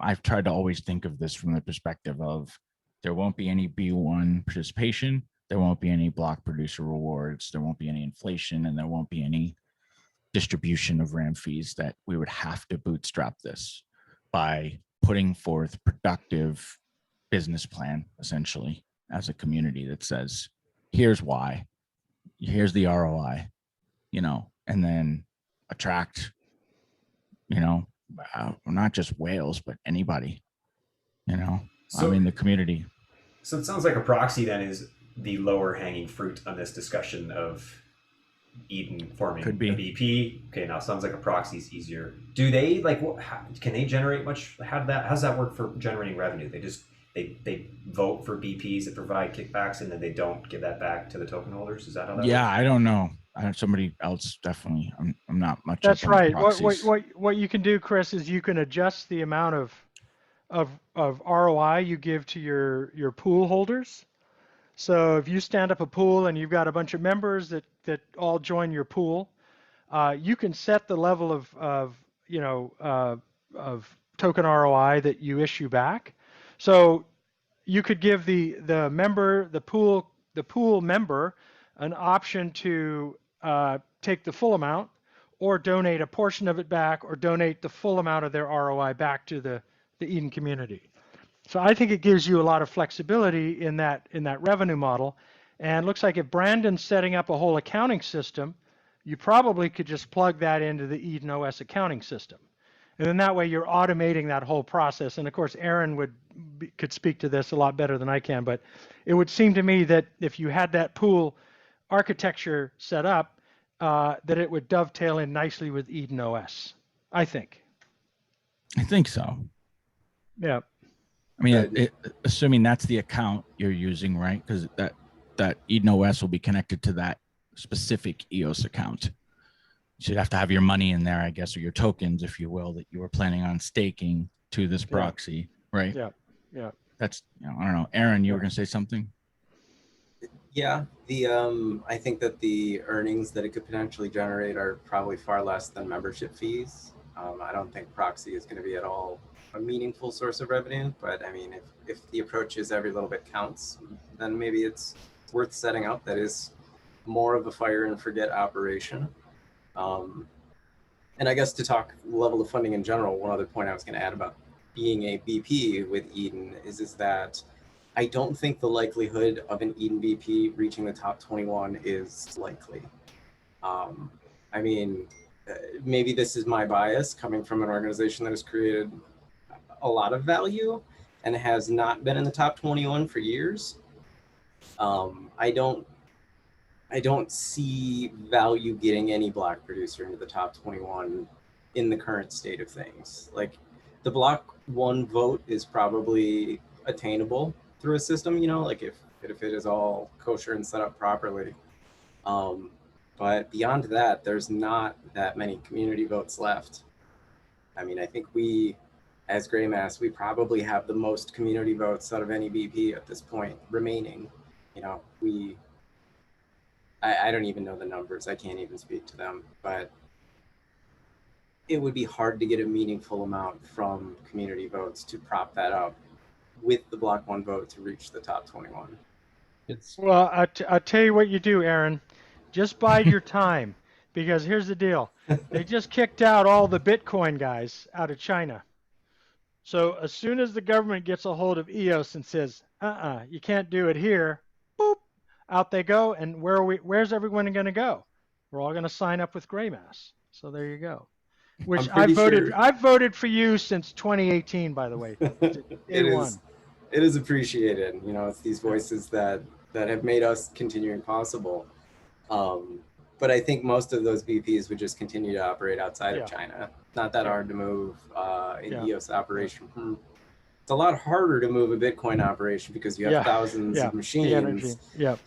I've tried to always think of this from the perspective of there won't be any B1 participation, there won't be any block producer rewards, there won't be any inflation, and there won't be any distribution of RAM fees, that we would have to bootstrap this by putting forth productive business plan, essentially, as a community that says, here's why, here's the ROI, and then attract, not just whales, but anybody, the community. So it sounds like a proxy then is the lower hanging fruit on this discussion of Eden forming Could be. a BP. Okay, now sounds like a proxy is easier. Do they can they generate much? How's that work for generating revenue? They vote for BPs that provide kickbacks and then they don't give that back to the token holders. Is that how that Yeah, works? I don't know. Somebody else definitely. I'm not much. That's up on right. proxies. What you can do, Chris, is you can adjust the amount of ROI you give to your pool holders. So if you stand up a pool and you've got a bunch of members that all join your pool, you can set the level of token ROI that you issue back. So you could give the pool member an option to take the full amount, or donate a portion of it back, or donate the full amount of their ROI back to the Eden community. So I think it gives you a lot of flexibility in that revenue model. And it looks like if Brandon's setting up a whole accounting system, you probably could just plug that into the Eden OS accounting system. And then that way you're automating that whole process. And of course, Aaron could speak to this a lot better than I can, but it would seem to me that if you had that pool architecture set up, that it would dovetail in nicely with Eden OS, I think. I think so. Yeah. I mean, assuming that's the account you're using, right? Because that Eden OS will be connected to that specific EOS account. So you'd have to have your money in there, I guess, or your tokens, if you will, that you were planning on staking to this proxy, right? Yeah. Yeah. That's, I don't know. Aaron, you were going to say something? Yeah, I think that the earnings that it could potentially generate are probably far less than membership fees. I don't think proxy is going to be at all a meaningful source of revenue, but I mean, if the approach is every little bit counts, then maybe it's worth setting up. That is more of a fire and forget operation. And I guess to talk level of funding in general, one other point I was going to add about being a BP with Eden is that I don't think the likelihood of an Eden BP reaching the top 21 is likely. I mean, maybe this is my bias coming from an organization that has created a lot of value and has not been in the top 21 for years. I don't see value getting any block producer into the top 21 in the current state of things. Like, the block 1 vote is probably attainable through a system, like if it is all kosher and set up properly. But beyond that, there's not that many community votes left. I mean, I think we, as Greymass, we probably have the most community votes out of any BP at this point remaining. I don't even know the numbers. I can't even speak to them, but it would be hard to get a meaningful amount from community votes to prop that up with the block 1 vote to reach the top 21. Well, I'll tell you what you do, Aaron. Just bide your time, because here's the deal. They just kicked out all the Bitcoin guys out of China. So as soon as the government gets a hold of EOS and says, you can't do it here, boop, out they go. And where's everyone going to go? We're all going to sign up with Greymass. So there you go. Which I've voted for you since 2018, by the way. It is appreciated. It's these voices that have made us continuing possible. But I think most of those BPs would just continue to operate outside of China. It's not that hard to move an EOS operation. It's a lot harder to move a Bitcoin operation because you have thousands of machines.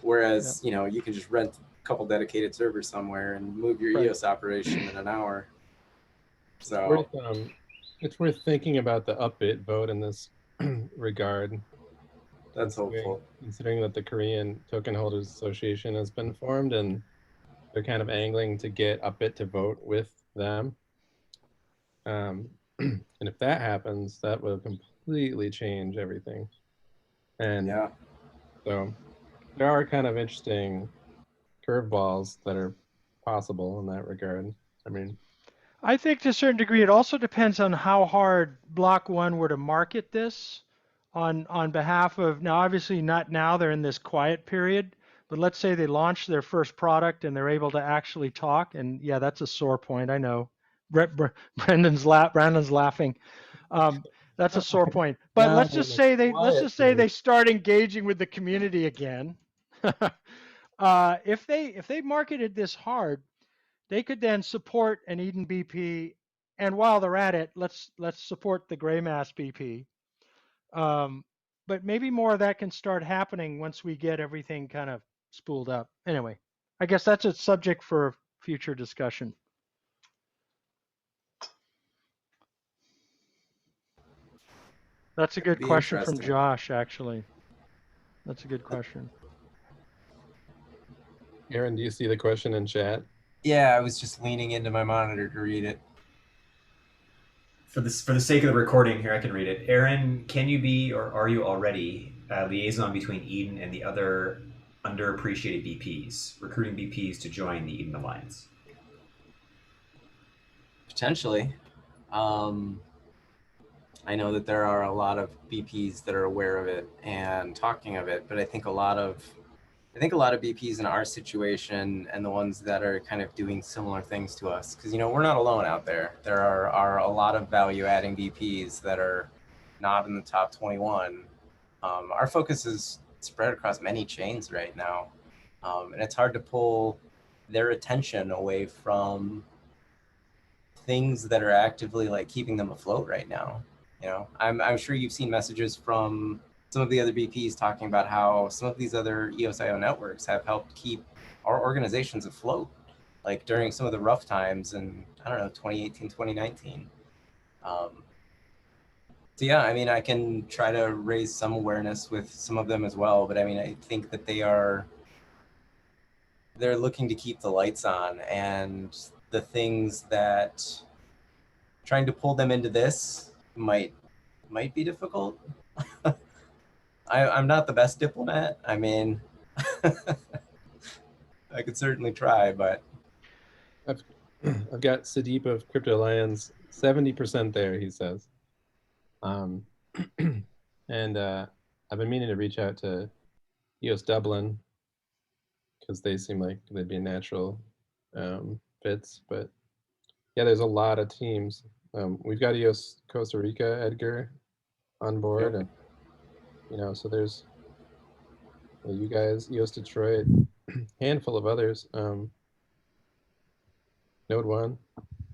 Whereas, you can just rent a couple dedicated servers somewhere and move your EOS operation in an hour. So it's worth thinking about the upbit vote in this regard. That's hopeful. Considering that the Korean Token Holders Association has been formed and they're kind of angling to get upbit to vote with them. And if that happens, that will completely change everything. And so there are kind of interesting curveballs that are possible in that regard. I mean, I think to a certain degree, it also depends on how hard Block 1 were to market this on behalf of, now obviously not now, they're in this quiet period, but let's say they launch their first product and they're able to actually talk, and yeah, that's a sore point, I know. Brandon's laughing. That's a sore point. But let's just say they start engaging with the community again. If they marketed this hard, they could then support an Eden BP, and while they're at it, let's support the Greymass BP. But maybe more of that can start happening once we get everything kind of spooled up. Anyway, I guess that's a subject for future discussion. That's a good Be question from interesting. Josh, actually. That's a good question. Aaron, do you see the question in chat? Yeah, I was just leaning into my monitor to read it. For the sake of the recording here, I can read it. Aaron, can you be, or are you already, a liaison between Eden and the other underappreciated BPs, recruiting BPs to join the Eden Alliance? Potentially. I know that there are a lot of BPs that are aware of it and talking of it, but I think a lot of BPs in our situation and the ones that are kind of doing similar things to us, because we're not alone out there. There are a lot of value-adding BPs that are not in the top 21. Our focus is spread across many chains right now, and it's hard to pull their attention away from things that are actively like keeping them afloat right now. I'm sure you've seen messages from some of the other BPs talking about how some of these other EOSIO networks have helped keep our organizations afloat, like during some of the rough times in, 2018, 2019. So yeah, I can try to raise some awareness with some of them as well, but I think that they're looking to keep the lights on, and the things that trying to pull them into this might be difficult. I'm not the best diplomat. I could certainly try, but I've got Sadeep of Crypto Alliance, 70% there, he says. And I've been meaning to reach out to EOS Dublin because they seem like they'd be natural fits. But yeah, there's a lot of teams. We've got EOS Costa Rica, Edgar, on board, and so there's you guys, EOS Detroit, handful of others. Node One.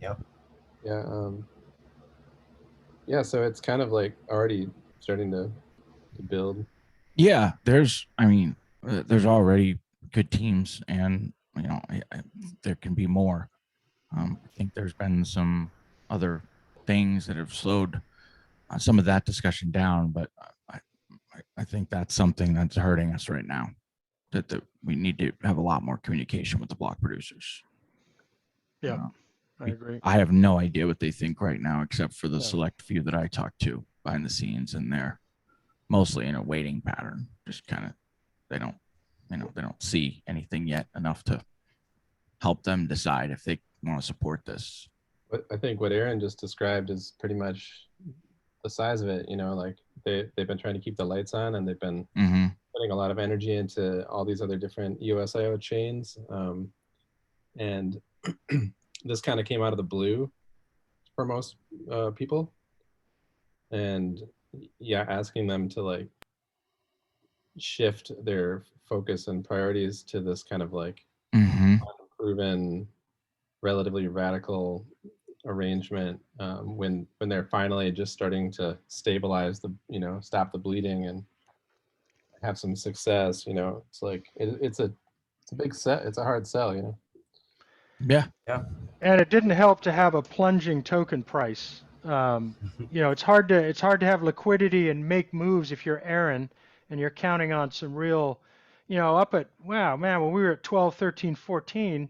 Yep. Yeah. Yeah. So it's kind of like already starting to build. Yeah, there's already good teams, and there can be more. I think there's been some other things that have slowed some of that discussion down, but I think that's something that's hurting us right now. That we need to have a lot more communication with the block producers. Yeah, I agree. I have no idea what they think right now, except for the Yeah. select few that I talk to behind the scenes, and they're mostly in a waiting pattern. Just kind of, they don't see anything yet enough to help them decide if they want to support this. But I think what Aaron just described is pretty much the size of it. Like they've been trying to keep the lights on, and they've been putting a lot of energy into all these other different EOSIO chains. And this kind of came out of the blue for most people. And yeah, asking them to like shift their focus and priorities to this kind of like unproven, relatively radical arrangement when they're finally just starting to stabilize the stop the bleeding and have some success. It's like it's a big set. It's a hard sell. Yeah. And it didn't help to have a plunging token price. It's hard to have liquidity and make moves if you're Aaron and you're counting on some real, up at, wow, man, when we were at 12, 13, 14,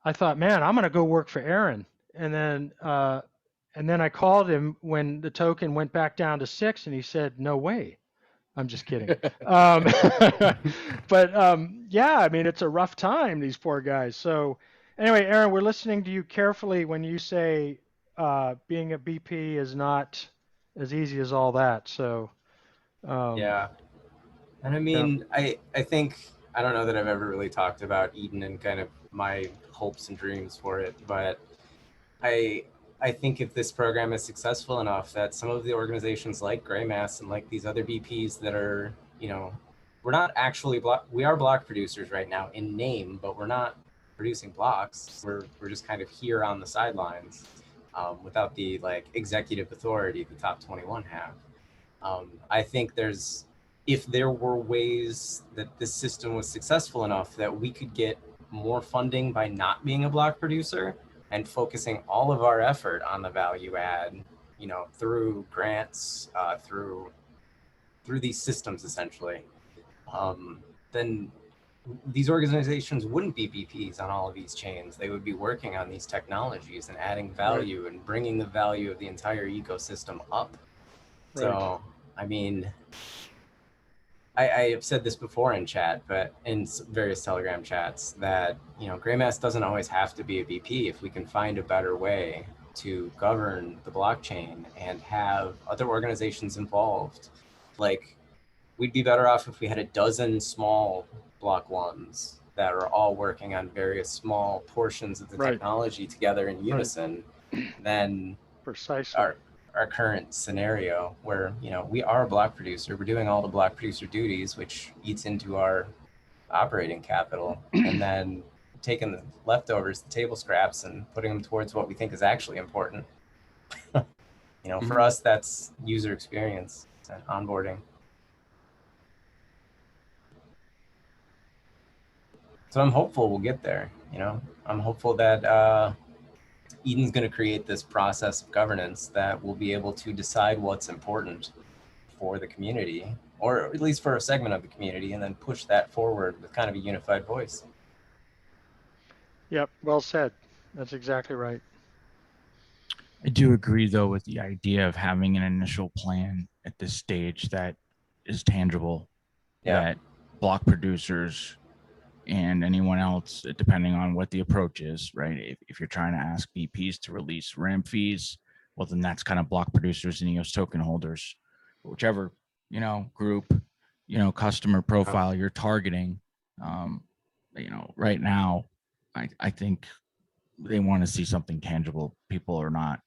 I thought, man, I'm going to go work for Aaron. And then I called him when the token went back down to 6, and he said, no way. I'm just kidding. But yeah, it's a rough time, these poor guys. So anyway, Aaron, we're listening to you carefully when you say being a BP is not as easy as all that. So yeah. And I think, I don't know that I've ever really talked about Eden and kind of my hopes and dreams for it, but I think if this program is successful enough that some of the organizations like Greymass and like these other BPs that are, we're not actually we are block producers right now in name, but we're not producing blocks. We're just kind of here on the sidelines without the like executive authority the top 21 have. I think if there were ways that this system was successful enough that we could get more funding by not being a block producer and focusing all of our effort on the value add, you know, through grants, through these systems essentially, then these organizations wouldn't be VPs on all of these chains. They would be working on these technologies and adding value and bringing the value of the entire ecosystem up. Right. So, I mean, I have said this before in chat, but in various Telegram chats, that, you know, Greymass doesn't always have to be a VP. If we can find a better way to govern the blockchain and have other organizations involved, like, we'd be better off if we had a dozen small block ones that are all working on various small portions of the Right. technology together in unison than Precisely. our current scenario where, you know, we are a block producer. We're doing all the block producer duties, which eats into our operating capital, and then taking the leftovers, the table scraps, and putting them towards what we think is actually important. You know, for us, that's user experience and onboarding. So I'm hopeful we'll get there. You know, I'm hopeful that Eden's going to create this process of governance that will be able to decide what's important for the community, or at least for a segment of the community, and then push that forward with kind of a unified voice. Yep. Well said. That's exactly right. I do agree, though, with the idea of having an initial plan at this stage that is tangible, that block producers and anyone else, depending on what the approach is, right? If you're trying to ask VPs to release RAM fees, well, then that's kind of block producers and EOS token holders, whichever, you know, group, you know, customer profile you're targeting. You know, right now, I think they want to see something tangible. People are not,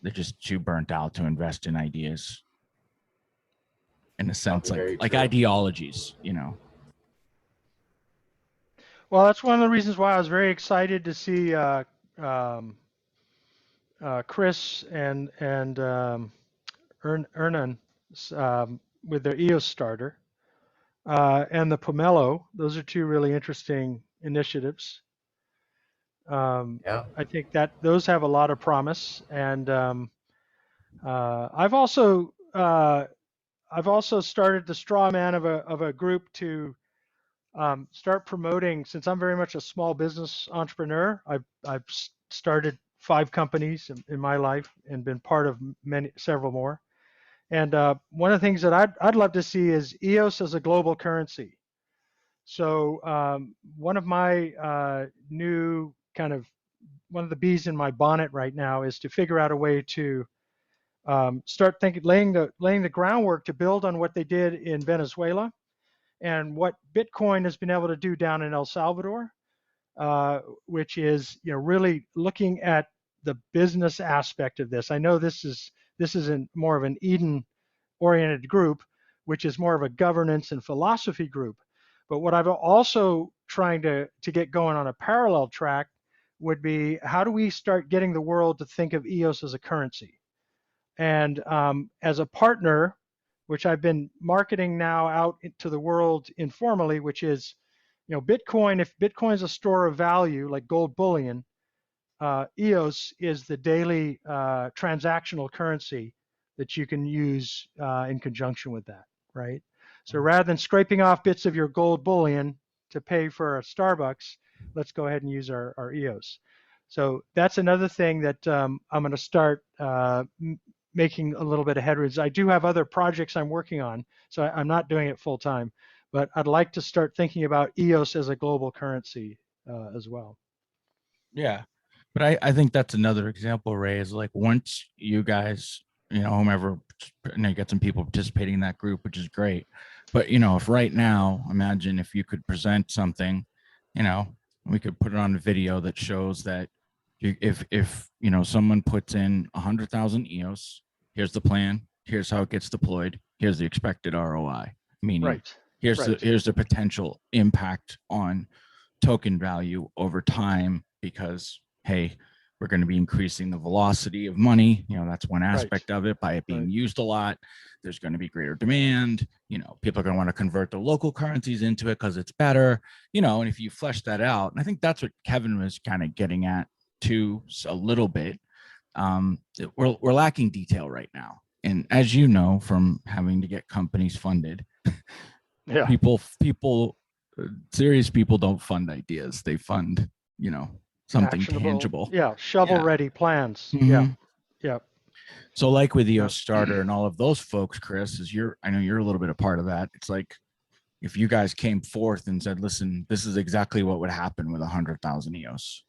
they're just too burnt out to invest in ideas, in a sense, like ideologies, you know. Well, that's one of the reasons why I was very excited to see Chris and Ernan with their EOS starter and the Pomelo. Those are two really interesting initiatives. I think that those have a lot of promise, and I've also started the straw man of a group to start promoting. Since I'm very much a small business entrepreneur, I've started 5 companies in my life and been part of several more. And one of the things that I'd love to see is EOS as a global currency. So one of my new kind of, one of the bees in my bonnet right now is to figure out a way to start laying the groundwork to build on what they did in Venezuela and what Bitcoin has been able to do down in El Salvador, which is, you know, really looking at the business aspect of this. I know this is more of an Eden-oriented group, which is more of a governance and philosophy group. But what I've also trying to get going on a parallel track would be, how do we start getting the world to think of EOS as a currency? And as a partner, which I've been marketing now out to the world informally, which is, you know, Bitcoin, if Bitcoin's a store of value like gold bullion, EOS is the daily transactional currency that you can use in conjunction with that, right? So rather than scraping off bits of your gold bullion to pay for a Starbucks, let's go ahead and use our EOS. So that's another thing that I'm going to start making a little bit of headway. I do have other projects I'm working on, so I'm not doing it full time, but I'd like to start thinking about EOS as a global currency as well. Yeah, but I think that's another example, Ray, is like, once you guys, you know, whomever, and you get some people participating in that group, which is great. But, you know, if right now, imagine if you could present something, you know, we could put it on a video that shows that if you know, someone puts in 100,000 EOS, here's the plan, here's how it gets deployed, here's the expected ROI, meaning here's the potential impact on token value over time, because, hey, We're going to be increasing the velocity of money. That's one aspect of it. By it being Right. used a lot, there's going to be greater demand. People are going to want to convert the local currencies into it because it's better. And if you flesh that out, and I think that's what Kevin was kind of getting at too, a little bit. We're lacking detail right now, and as you know from having to get companies funded, Yeah. serious people don't fund ideas. They fund, something Actionable, tangible. Yeah. Shovel-ready plans. Mhm. Yeah. Yeah. So like with Yeah. EOS Starter and all of those folks, Chris, I know you're a little bit a part of that. It's like if you guys came forth and said, listen, this is exactly what would happen with 100,000 EOS,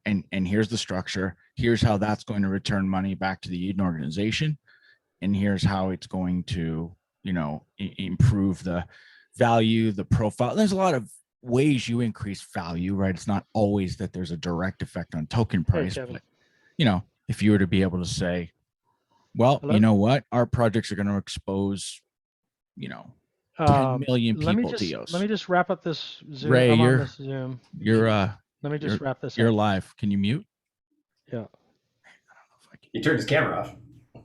and here's the structure. Here's how that's going to return money back to the Eden organization. And here's how it's going to, improve the value, the profile. There's a lot of ways you increase value, right? It's not always that there's a direct effect on token price, Kevin. but if you were to be able to say, well, Hello? you know what, our projects are going to expose, 10 million Let me people to just EOS. let me just wrap up this Zoom. Ray, I'm on you're- this Zoom. You're Let me just wrap this you're up. live. Can you mute? Yeah. He turned his camera off.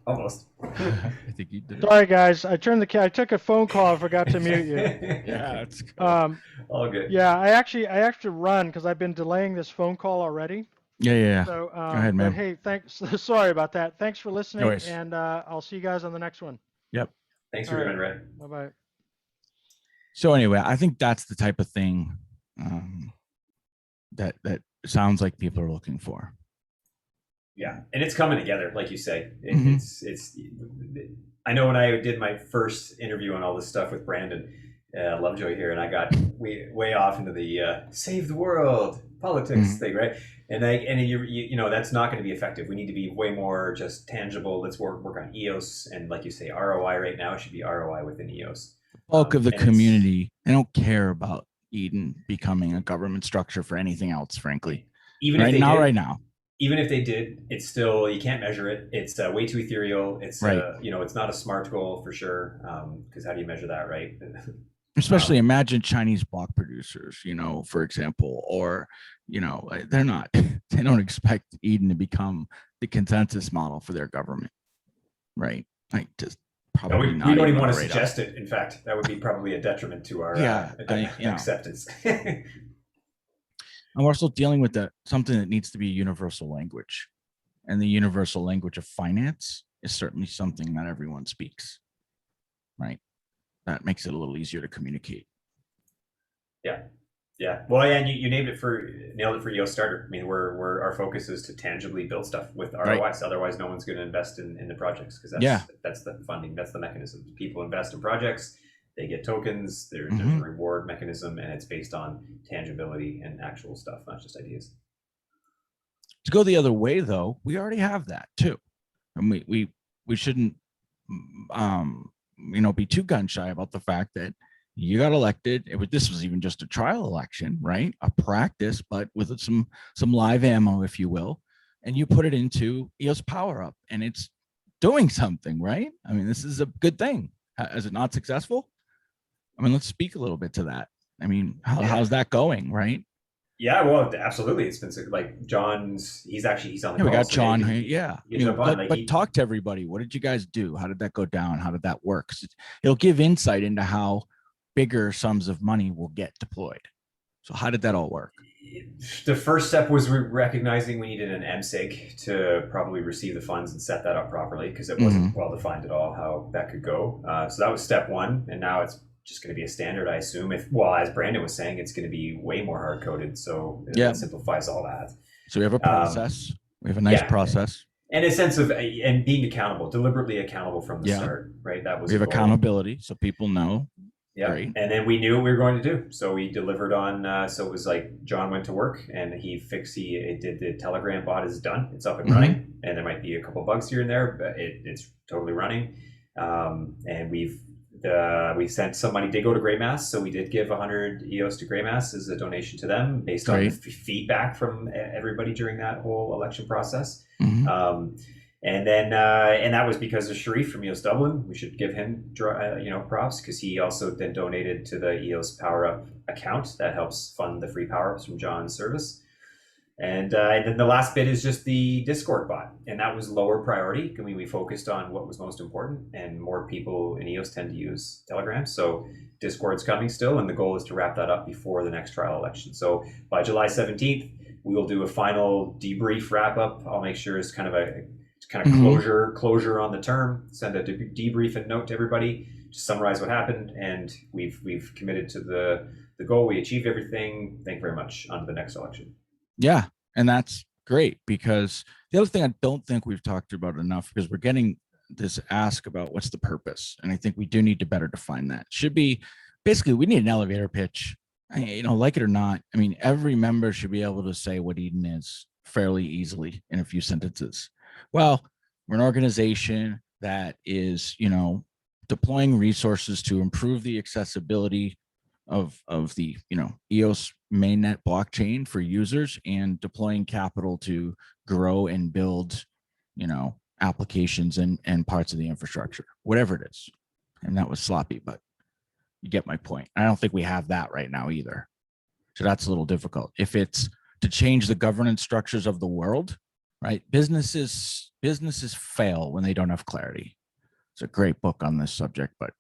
Almost. I think you did it. Sorry, guys. I took a phone call. I forgot to mute you. Yeah, it's All good. Yeah, I have to run because I've been delaying this phone call already. yeah. So, Go ahead, man. But hey, thanks. Sorry about that. Thanks for listening, worries. and I'll see you guys on the next one. Thanks for All coming, Ray. Bye bye. So anyway, I think that's the type of thing that sounds like people are looking for. Yeah, and it's coming together, like you say. Mhm. It's. I know when I did my first interview on all this stuff with Brandon Lovejoy here, and I got way off into the save the world politics Mhm. thing, right? And you know that's not going to be effective. We need to be way more just tangible. Let's work on EOS, and like you say, ROI right now should be ROI within EOS. Bulk of the and it's- community, they don't care about Eden becoming a government structure for anything else, frankly. Even if Right they now, did, right now. even if they did, it's still, you can't measure it. It's way too ethereal. It's Right. it's not a SMART goal for sure. Because how do you measure that, right? Especially imagine Chinese block producers, for example, or, they're not, they don't expect Eden to become the consensus model for their government. Right. Like just probably we not. don't even on want the to radar. suggest it. In fact, that would be probably a detriment to our acceptance. And we're also dealing with something that needs to be a universal language. And the universal language of finance is certainly something that everyone speaks. Right. That makes it a little easier to communicate. Yeah. Well, yeah, and you nailed it for EOS Starter. I mean, our focus is to tangibly build stuff with ROIs. Right. Otherwise, no one's going to invest in the projects because that's the funding. That's the mechanism. People invest in projects. They get tokens. There's a reward mechanism, and it's based on tangibility and actual stuff, not just ideas. To go the other way, though, we already have that too, and we shouldn't, be too gun shy about the fact that you got elected. This was even just a trial election, right? A practice, but with some live ammo, if you will, and you put it into EOS Power Up, and it's doing something, right? I mean, this is a good thing. Is it not successful? I mean, let's speak a little bit to that. I mean, how's that going, right? Yeah, well, absolutely. It's been like he's on the call. We got so John. maybe Yeah. you jump on, But talk to everybody. What did you guys do? How did that go down? How did that work? 'Cause it'll give insight into how bigger sums of money will get deployed. So how did that all work? The first step was recognizing we needed an MSIG to probably receive the funds and set that up properly because it wasn't well defined at all how that could go. So that was step one, and now it's just going to be a standard, I assume. As Brandon was saying, it's going to be way more hard coded, so it simplifies all that. So we have a process. We have a nice process, and a sense of and being accountable, deliberately accountable from the start. Right, that was we have accountability, so people know. Yeah, Great. And then we knew what we were going to do, so we delivered on. So it was like John went to work and he did the Telegram bot is done. It's up and running, and there might be a couple bugs here and there, but it's totally running. And we sent some money did go to Greymass, so we did give 100 EOS to Greymass as a donation to them based on the feedback from everybody during that whole election process. And then and that was because of Sharif from EOS Dublin. We should give him props because he also then donated to the EOS Power Up account that helps fund the free power ups from John's service. And then the last bit is just the Discord bot, and that was lower priority. I mean, we focused on what was most important, and more people in EOS tend to use Telegram. So Discord's coming still, and the goal is to wrap that up before the next trial election. So by July 17th, we will do a final debrief wrap up. I'll make sure it's kind of a closure on the term. Send a debrief and note to everybody, just summarize what happened, and we've committed to the goal. We achieved everything. Thank you very much. On to the next election. Yeah, and that's great, because the other thing I don't think we've talked about enough, because we're getting this ask about what's the purpose, and I think we do need to better define that. Should be basically, we need an elevator pitch, like it or not. I mean, every member should be able to say what Eden is fairly easily in a few sentences. Well, we're an organization that is, deploying resources to improve the accessibility of the EOS mainnet blockchain for users, and deploying capital to grow and build applications and parts of the infrastructure, whatever it is. And that was sloppy, but you get my point. I don't think we have that right now either, so that's a little difficult. If it's to change the governance structures of the world, right? Businesses fail when they don't have clarity. It's a great book on this subject, but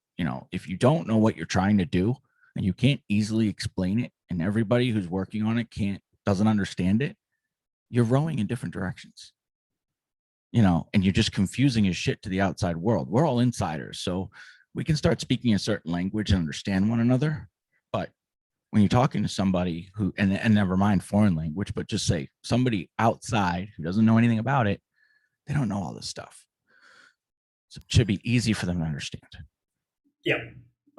if you don't know what you're trying to do, and you can't easily explain it, and everybody who's working on it doesn't understand it, you're rowing in different directions, and you're just confusing as shit to the outside world. We're all insiders, so we can start speaking a certain language and understand one another. But when you're talking to somebody who, and never mind foreign language, but just say somebody outside who doesn't know anything about it, they don't know all this stuff. So it should be easy for them to understand. Yep,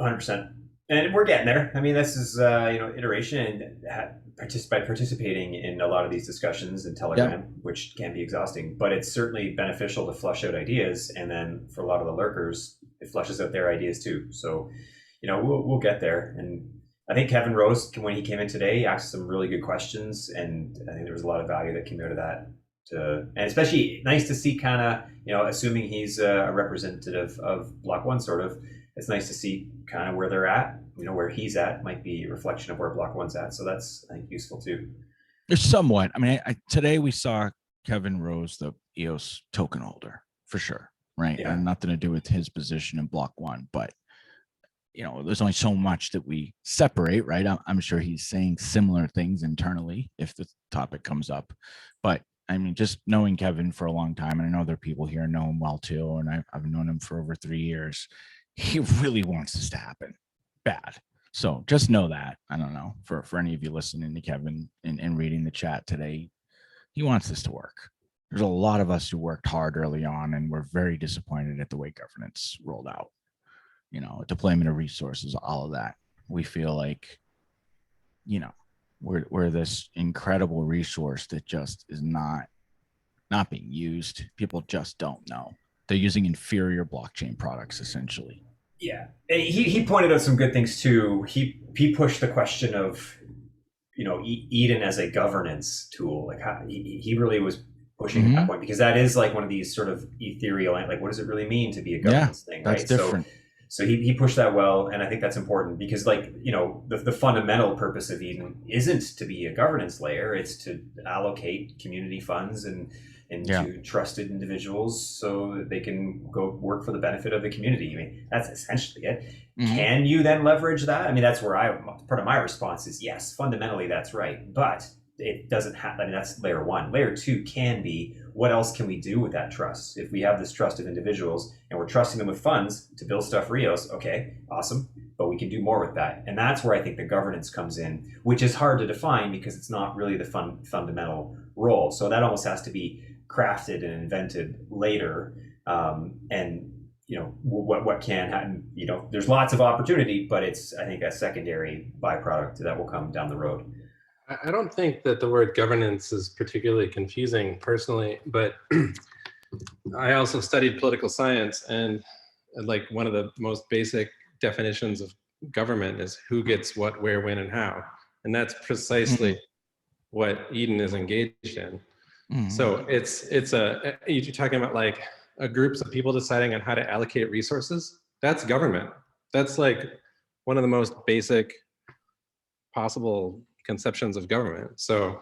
100%. And we're getting there. I mean, this is iteration, and by participating in a lot of these discussions in Telegram, which can be exhausting, but it's certainly beneficial to flush out ideas. And then for a lot of the lurkers, it flushes out their ideas too. So, we'll get there. And I think Kevin Rose, when he came in today, asked some really good questions, and I think there was a lot of value that came out of that. And especially nice to see, kind of, assuming he's a representative of Block One, sort of. It's nice to see kind of where they're at, where he's at might be a reflection of where Block One's at. So that's, I think, useful too. There's somewhat. I mean, today we saw Kevin Rose, the EOS token holder, for sure, right? Yeah. And nothing to do with his position in Block One, but there's only so much that we separate, right? I'm sure he's saying similar things internally if the topic comes up, but I mean, just knowing Kevin for a long time, and I know other people here know him well too, and I've known him for over 3 years. He really wants this to happen bad. So just know that. I don't know, for any of you listening to Kevin and reading the chat today, he wants this to work. There's a lot of us who worked hard early on, and we're very disappointed at the way governance rolled out. Deployment of resources, all of that. We feel like, we're this incredible resource that just is not being used. People just don't know. They're using inferior blockchain products, essentially. Yeah, and he pointed out some good things too. He pushed the question of, Eden as a governance tool. Like how, he really was pushing that point, because that is like one of these sort of ethereal, like what does it really mean to be a governance thing, right? That's different. So he pushed that well, and I think that's important, because the fundamental purpose of Eden isn't to be a governance layer. It's to allocate community funds and to trusted individuals so that they can go work for the benefit of the community. I mean, that's essentially it. Can you then leverage that? I mean, that's where part of my response is yes, fundamentally that's right, but it doesn't have, I mean, that's layer one. Layer two can be, what else can we do with that trust? If we have this trust of individuals and we're trusting them with funds to build stuff for EOS, okay, awesome, but we can do more with that. And that's where I think the governance comes in, which is hard to define because it's not really the fundamental role. So that almost has to be crafted and invented later. And what can happen, there's lots of opportunity, but it's, I think, a secondary byproduct that will come down the road. I don't think that the word governance is particularly confusing personally, but I also studied political science, and like one of the most basic definitions of government is who gets what, where, when, and how. And that's precisely what Eden is engaged in. So you're talking about like a groups of people deciding on how to allocate resources. That's government. That's like one of the most basic possible conceptions of government. So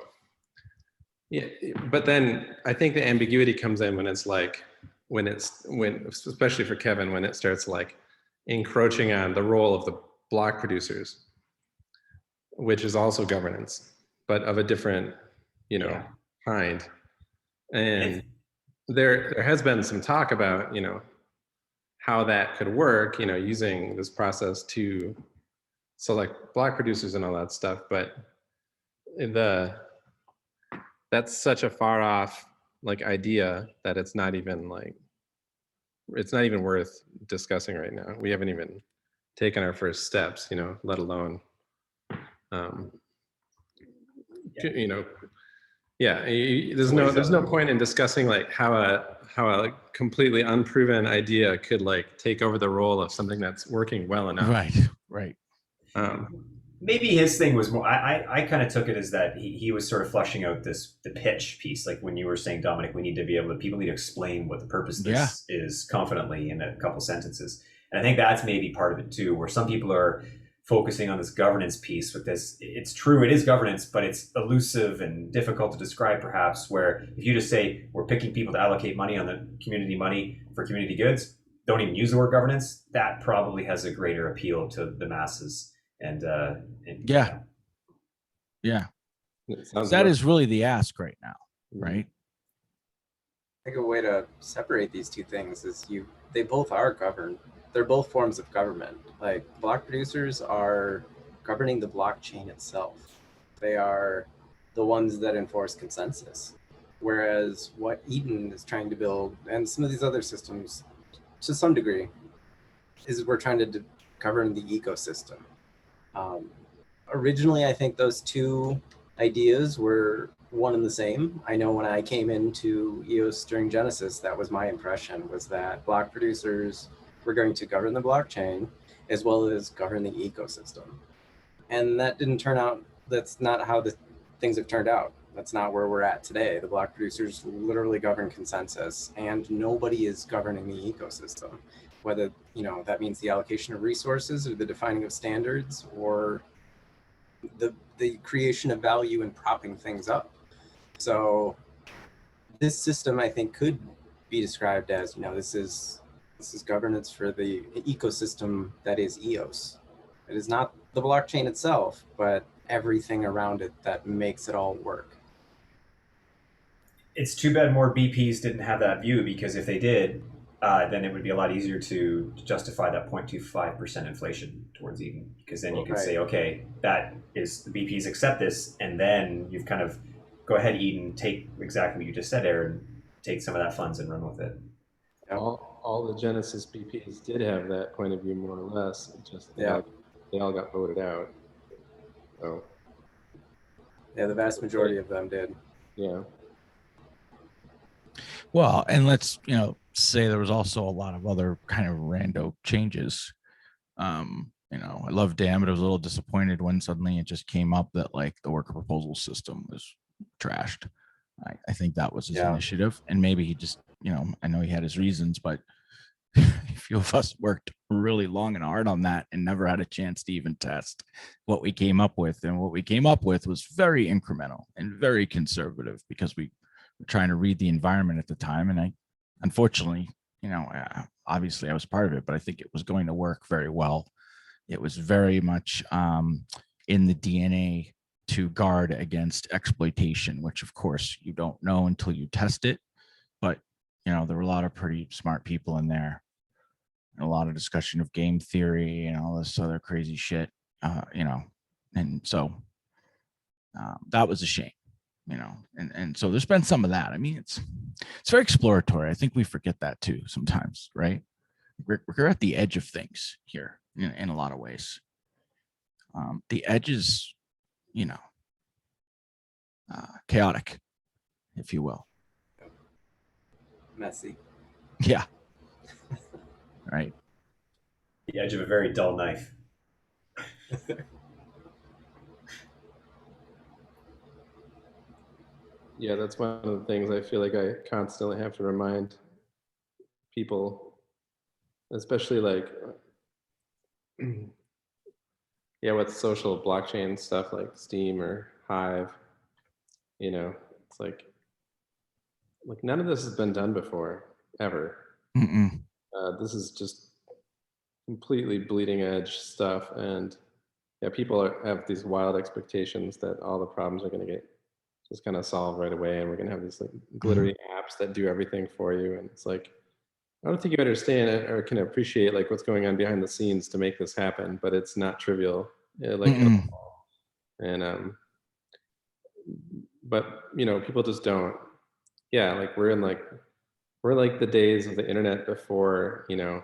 Yeah, but then I think the ambiguity comes in when it's like, when especially for Kevin, when it starts like encroaching on the role of the block producers, which is also governance, but of a different, Yeah. kind. And And there has been some talk about, how that could work, using this process to select block producers and all that stuff. But that's such a far off like idea that it's not even worth discussing right now. We haven't even taken our first steps, let alone, there's no point in discussing like how a completely unproven idea could like take over the role of something that's working well enough. Right. maybe his thing was more. I kind of took it as that he was sort of fleshing out the pitch piece, like when you were saying, Dominic, we need to be able to, people need to explain what the purpose of this is confidently in a couple sentences. And I think that's maybe part of it too, where some people are focusing on this governance piece with this. It's true, it is governance, but it's elusive and difficult to describe perhaps, where if you just say we're picking people to allocate money on the community money for community goods, don't even use the word governance, that probably has a greater appeal to the masses. And Yeah. That is really the ask right now, right? I think a way to separate these two things is they both are governed. They're both forms of government. Like block producers are governing the blockchain itself. They are the ones that enforce consensus. Whereas what Eden is trying to build, and some of these other systems to some degree, is we're trying to govern the ecosystem. Originally, I think those two ideas were one and the same. I know when I came into EOS during Genesis, that was my impression, was that block producers were going to govern the blockchain as well as govern the ecosystem. And that didn't turn out, that's not how the things have turned out. That's not where we're at today. The block producers literally govern consensus, and nobody is governing the ecosystem. Whether, that means the allocation of resources or the defining of standards or the creation of value and propping things up. So this system, I think, could be described as, this is governance for the ecosystem that is EOS. It is not the blockchain itself, but everything around it that makes it all work. it's too bad more BPs didn't have that view, because if they did, then it would be a lot easier to justify that 0.25% inflation towards Eden, because then you could say, okay, that is, the BPs accept this, and then you've kind of, go ahead, Eden, take exactly what you just said, Aaron, take some of that funds and run with it. All the Genesis BPs did have that point of view, more or less. Just they all got voted out. So yeah, the vast majority of them did. Yeah. Well, and let's say there was also a lot of other kind of rando changes. I love DAM, but I was a little disappointed when suddenly it just came up that like the worker proposal system was trashed. I think that was his initiative, and maybe he just, I know he had his reasons, but a few of us worked really long and hard on that and never had a chance to even test what we came up with. And what we came up with was very incremental and very conservative, because we were trying to read the environment at the time. And unfortunately, obviously I was part of it, but I think it was going to work very well. It was very much in the DNA to guard against exploitation, which of course you don't know until you test it. But, there were a lot of pretty smart people in there, and a lot of discussion of game theory and all this other crazy shit, and so that was a shame, and so there's been some of that. I mean, it's very exploratory. I think we forget that too sometimes, right? We're at the edge of things here in a lot of ways. The edge is, chaotic, if you will. Messy. Yeah. Right. The edge of a very dull knife. Yeah, that's one of the things I feel like I constantly have to remind people, especially like, with social blockchain stuff like Steem or Hive, It's like none of this has been done before, ever. Mm-mm. This is just completely bleeding edge stuff, and yeah, people have these wild expectations that all the problems are going to get just kind of solved right away, and we're going to have these like glittery apps that do everything for you, and it's like, I don't think you understand it or can appreciate like what's going on behind the scenes to make this happen, but it's not trivial, like at Mm-mm. all. And but you know, people just don't. Yeah, like we're like the days of the internet before, you know,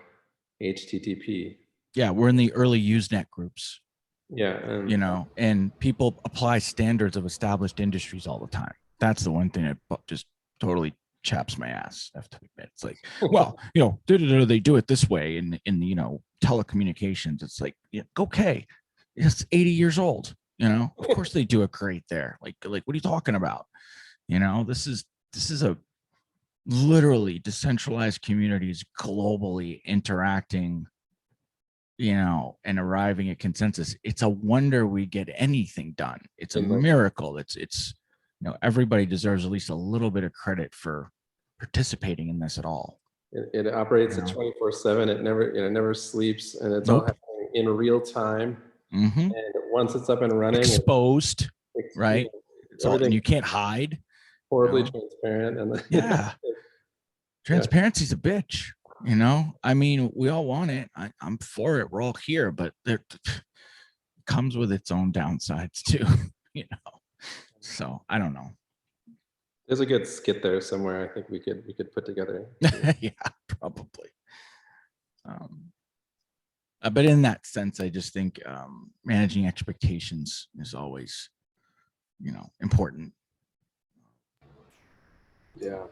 HTTP. Yeah, we're in the early Usenet groups, Yeah, and you know, and people apply standards of established industries all the time. That's the one thing that just totally chaps my ass. I have to admit, it's like, well, you know, they do it this way in you know, telecommunications. It's like, yeah, okay, it's 80 years old. You know, of course they do it great there. Like what are you talking about? You know, this is a literally decentralized communities globally interacting, you know, and arriving at consensus. It's a wonder we get anything done. It's a And, like, miracle. It's you know, everybody deserves at least a little bit of credit for participating in this at all. it operates You at know? 24/7. It never sleeps, and it's all Nope. happening in real time. Mm-hmm. And once it's up and running, Exposed, it's, right? It's all, and everything you can't hide. horribly you know? transparent, and Yeah. Transparency's a bitch. You know, I mean, we all want it. I'm for it. We're all here, but it comes with its own downsides too. You know, so I don't know. there's a good skit there somewhere. I think we could put together. Yeah, probably. But in that sense, I just think managing expectations is always, you know, important. Yeah.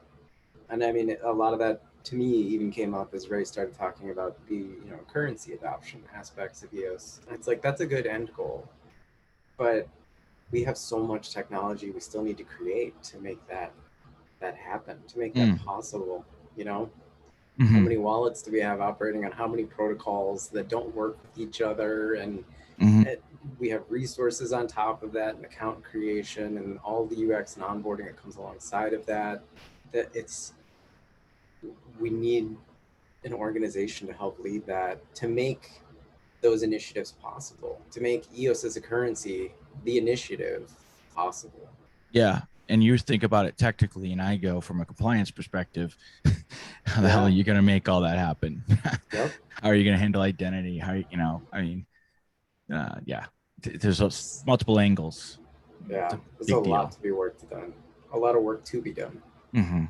And I mean, a lot of that to me even came up as Ray started talking about the, you know, currency adoption aspects of EOS. It's like, that's a good end goal, but we have so much technology we still need to create to make that happen, to make that possible, you know? How many wallets do we have operating on how many protocols that don't work with each other? And we have resources on top of that, and account creation and all the UX and onboarding that comes alongside of that. That we need an organization to help lead that, to make those initiatives possible, to make EOS as a currency, the initiative, possible. Yeah. And you think about it technically, and I go from a compliance perspective. How the hell are you going to make all that happen? Yep. How are you going to handle identity? How, you know, I mean, yeah, there's multiple angles. Yeah, there's a lot to be worked on, a lot of work to be done. Mm-hmm.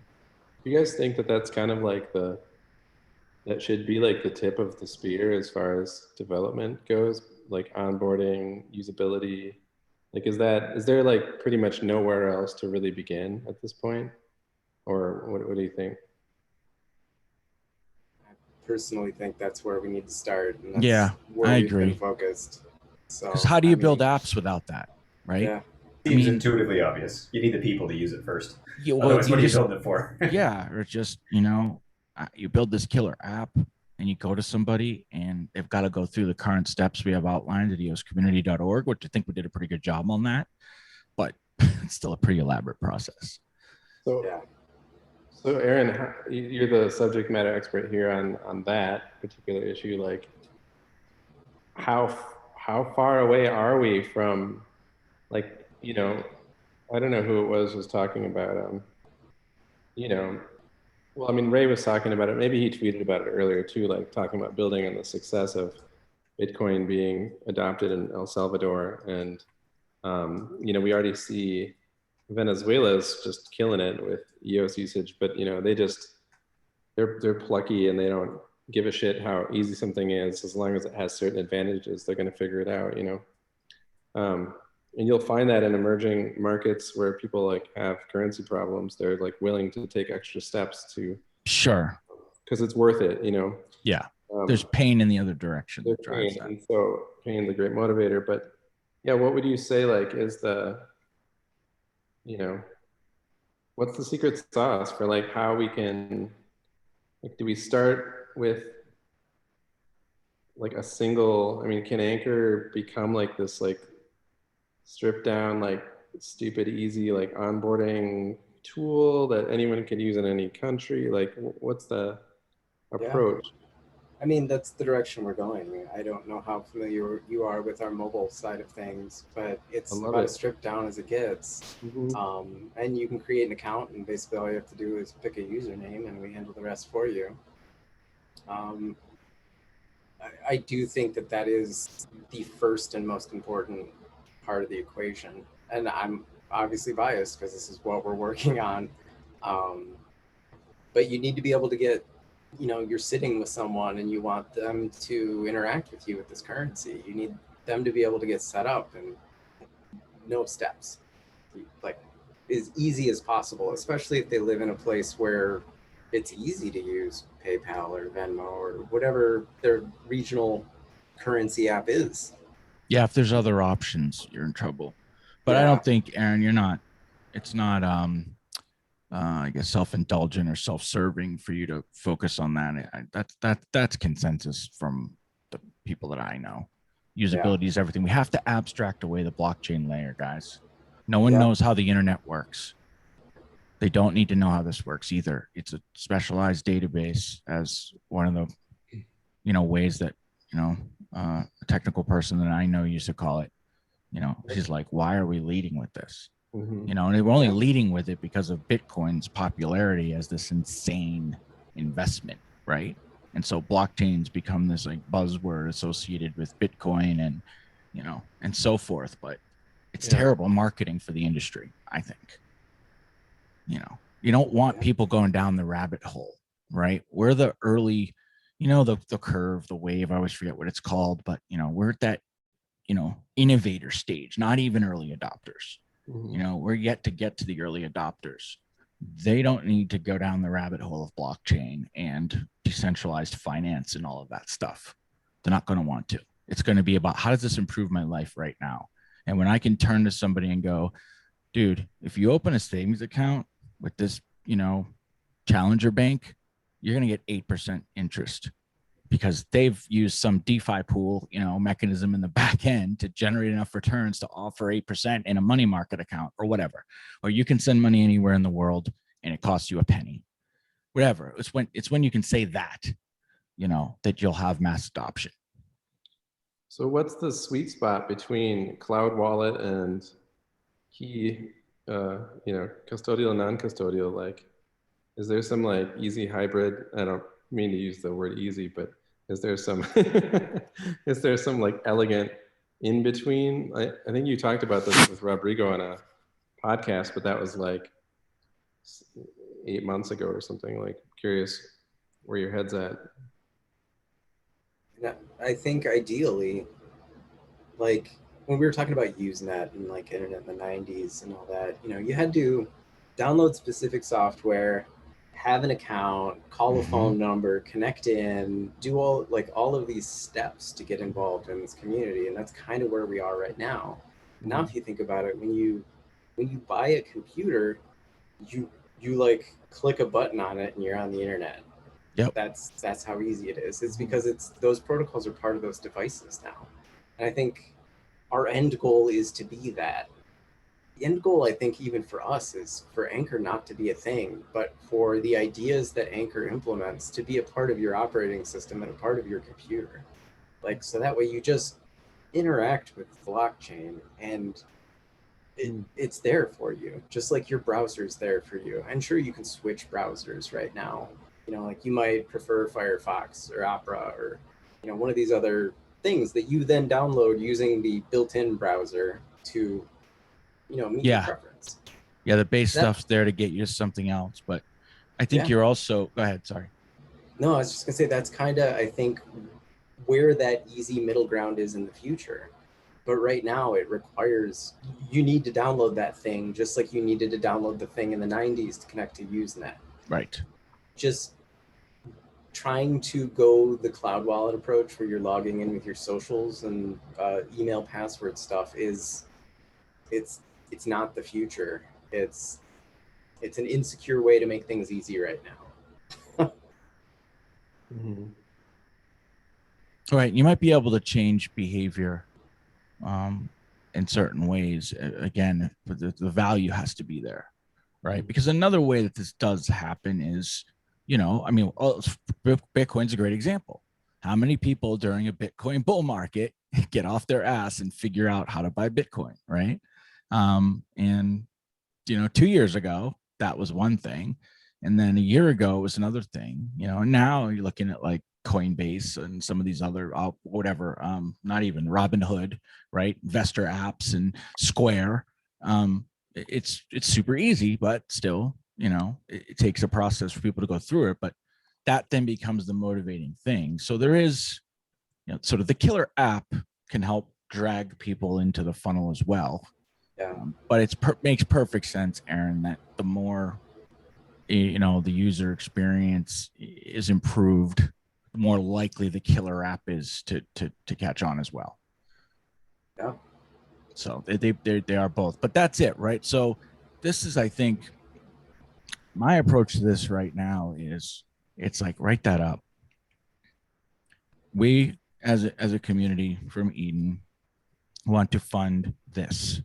Do you guys think that that's kind of like that should be like the tip of the spear as far as development goes, like onboarding, usability? Like, is there like pretty much nowhere else to really begin at this point? Or what do you think? I personally think that's where we need to start. And that's Yeah, where I we've agree. been focused. So, Because how do you build apps without that, right? Yeah. Seems intuitively obvious. You need the people to use it first. Yeah, well, otherwise, what are you building it for? Yeah, or just, you know, you build this killer app and you go to somebody and they've got to go through the current steps we have outlined at eoscommunity.org, which I think we did a pretty good job on that, but it's still a pretty elaborate process. So, Yeah. So Aaron, you're the subject matter expert here on that particular issue. Like, how far away are we from, like, you know, I don't know who it was talking about, you know, well, I mean, Ray was talking about it. Maybe he tweeted about it earlier too, like talking about building on the success of Bitcoin being adopted in El Salvador. And, you know, we already see Venezuela's just killing it with EOS usage, but, you know, they're plucky and they don't give a shit how easy something is. As long as it has certain advantages, they're going to figure it out, you know? And you'll find that in emerging markets where people like have currency problems, they're like willing to take extra steps to, sure, because it's worth it, you know. Yeah, there's pain in the other direction. There's pain, and so pain the great motivator. But yeah, what would you say like is the, you know, what's the secret sauce for like how we can, like, do we start with like a single, I mean, can Anchor become like this like stripped down like stupid, easy like onboarding tool that anyone can use in any country? Like, what's the approach? I mean, that's the direction we're going. I don't know how familiar you are with our mobile side of things, but it's I love about it. as stripped down as it gets. Mhm. And you can create an account, and basically all you have to do is pick a username, and we handle the rest for you. Um, I do think that that is the first and most important part of the equation. And I'm obviously biased because this is what we're working on. Um, but you need to be able to get, you're sitting with someone and you want them to interact with you with this currency. You need them to be able to get set up and no steps, like as easy as possible, especially if they live in a place where it's easy to use PayPal or Venmo or whatever their regional currency app is. Yeah, if there's other options, you're in trouble. But I Yeah. don't think, Aaron, it's not I guess self-indulgent or self-serving for you to focus on that. That's consensus from the people that I know. Usability is everything. We have to abstract away the blockchain layer, guys. No one knows how the internet works. They don't need to know how this works either. It's a specialized database, as one of the ways that a technical person that I know used to call it. She's like, why are we leading with this? Mhm. And we're only leading with it because of Bitcoin's popularity as this insane investment, right? And so blockchains become this like buzzword associated with Bitcoin and and so forth. But it's terrible marketing for the industry, I think. You don't want people going down the rabbit hole, right? We're the early, the curve, the wave, I always forget what it's called, but we're at that innovator stage, not even early adopters. We're yet to get to the early adopters. They don't need to go down the rabbit hole of blockchain and decentralized finance and all of that stuff. They're not going to want to. It's going to be about, how does this improve my life right now? And when I can turn to somebody and go, dude, if you open a savings account with this, Challenger Bank, you're going to get 8% interest, because they've used some DeFi pool, mechanism in the back end to generate enough returns to offer 8% in a money market account or whatever. Or you can send money anywhere in the world and it costs you a penny. Whatever. It's when you can say that, that you'll have mass adoption. So what's the sweet spot between cloud wallet and key, custodial and non-custodial? Like, is there some like easy hybrid? I don't mean to use the word easy, but is there some like elegant in between? I think you talked about this with Rodrigo on a podcast, but that was like 8 months ago or something. Like, curious where your head's at. I think ideally, like when we were talking about Usenet and like internet in the 90s and all that, you had to download specific software, have an account, call a phone number, connect in, do all of these steps to get involved in this community. And that's kind of where we are right now. Now, if you think about it, when you buy a computer, you like click a button on it and you're on the internet. Yep. That's how easy it is. It's because those protocols are part of those devices now. And I think our end goal is to be that. The end goal, I think, even for us, is for Anchor not to be a thing, but for the ideas that Anchor implements to be a part of your operating system and a part of your computer. Like, so that way you just interact with the blockchain and it's there for you, just like your browser's there for you. And sure, you can switch browsers right now. Like you might prefer Firefox or Opera or, one of these other things that you then download using the built-in browser to meet your preference. Yeah, the base stuff's there to get you to something else. But I think you're also, go ahead, sorry. No, I was just gonna say that's kind of, I think, where that easy middle ground is in the future. But right now it requires, you need to download that thing just like you needed to download the thing in the 90s to connect to Usenet. Right. Just trying to go the cloud wallet approach where you're logging in with your socials and email password stuff it's not the future. It's an insecure way to make things easy right now. All right, you might be able to change behavior in certain ways. Again, but the value has to be there, right? Because another way that this does happen is, I mean, Bitcoin's a great example. How many people during a Bitcoin bull market get off their ass and figure out how to buy Bitcoin, right? And 2 years ago, that was one thing. And then a year ago, it was another thing, and now you're looking at like Coinbase and some of these other, whatever, not even Robinhood, right? Investor apps and Square. It's super easy, but still, it takes a process for people to go through it. But that then becomes the motivating thing. So there is, sort of the killer app can help drag people into the funnel as well. Yeah. But it makes perfect sense, Aaron, that the more, the user experience is improved, the more likely the killer app is to catch on as well. Yeah. So they are both, but that's it, right? So this is, I think, my approach to this right now is, it's like, write that up. We as a community from Eden want to fund this.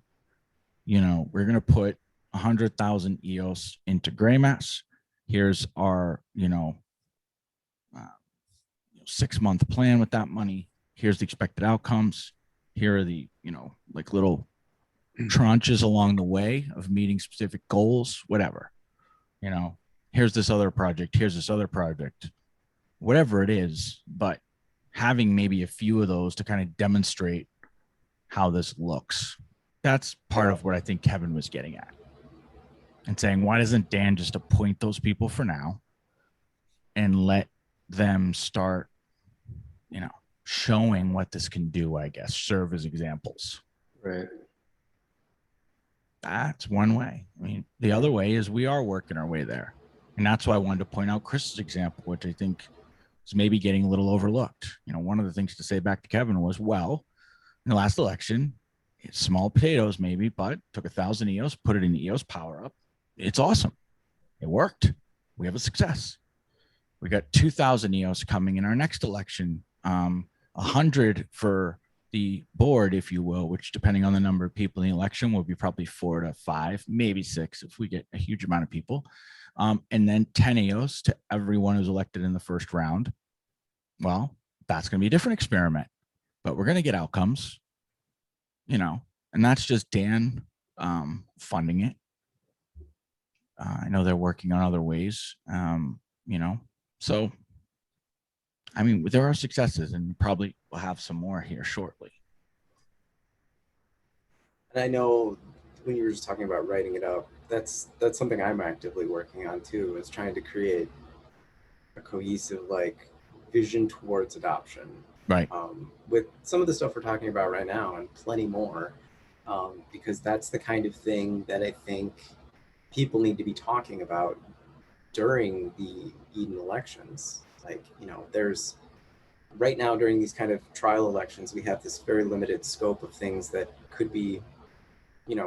We're going to put 100,000 EOS into Greymass. Here's our 6-month plan with that money. Here's the expected outcomes. Here are the like little tranches along the way of meeting specific goals, whatever. Here's this other project, here's this other project, whatever it is. But having maybe a few of those to kind of demonstrate how this looks, that's part of what I think Kevin was getting at, and saying, why doesn't Dan just appoint those people for now and let them start showing what this can do, I guess, serve as examples. Right. That's one way. I mean, the other way is we are working our way there. And that's why I wanted to point out Chris's example, which I think is maybe getting a little overlooked. One of the things to say back to Kevin was, well, in the last election, it's small potatoes maybe, but took 1,000 EOS, put it in the EOS power up. It's awesome. It worked. We have a success. We got 2,000 EOS coming in our next election. 100 for the board, if you will, which depending on the number of people in the election will be probably 4 to 5, maybe 6 if we get a huge amount of people. And then 10 EOS to everyone who's elected in the first round. Well, that's going to be a different experiment, but we're going to get outcomes, and that's just Dan funding it. I know they're working on other ways, so I mean, there are successes, and probably we'll have some more here shortly. And I know when you were just talking about writing it up, that's something I'm actively working on too, is trying to create a cohesive vision towards adoption. Right. With some of the stuff we're talking about right now and plenty more, because that's the kind of thing that I think people need to be talking about during the Eden elections. There's right now during these kind of trial elections, we have this very limited scope of things that could be,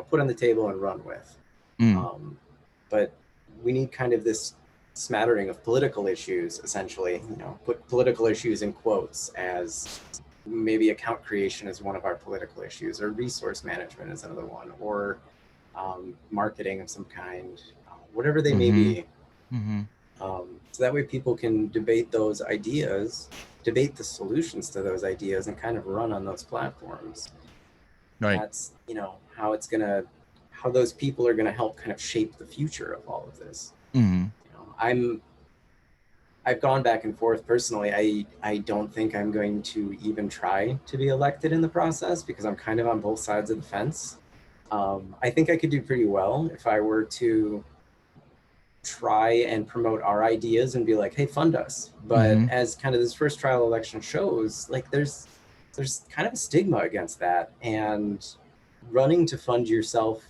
put on the table and run with. But we need kind of this smattering of political issues, essentially, put political issues in quotes, as maybe account creation is one of our political issues, or resource management is another one, or marketing of some kind, whatever they may be. So that way people can debate those ideas, debate the solutions to those ideas, and kind of run on those platforms. Right. That's, how those people are going to help kind of shape the future of all of this. I've gone back and forth personally. I don't think I'm going to even try to be elected in the process, because I'm kind of on both sides of the fence. I think I could do pretty well if I were to try and promote our ideas and be like, hey, fund us. But as kind of this first trial election shows, there's kind of a stigma against that, and running to fund yourself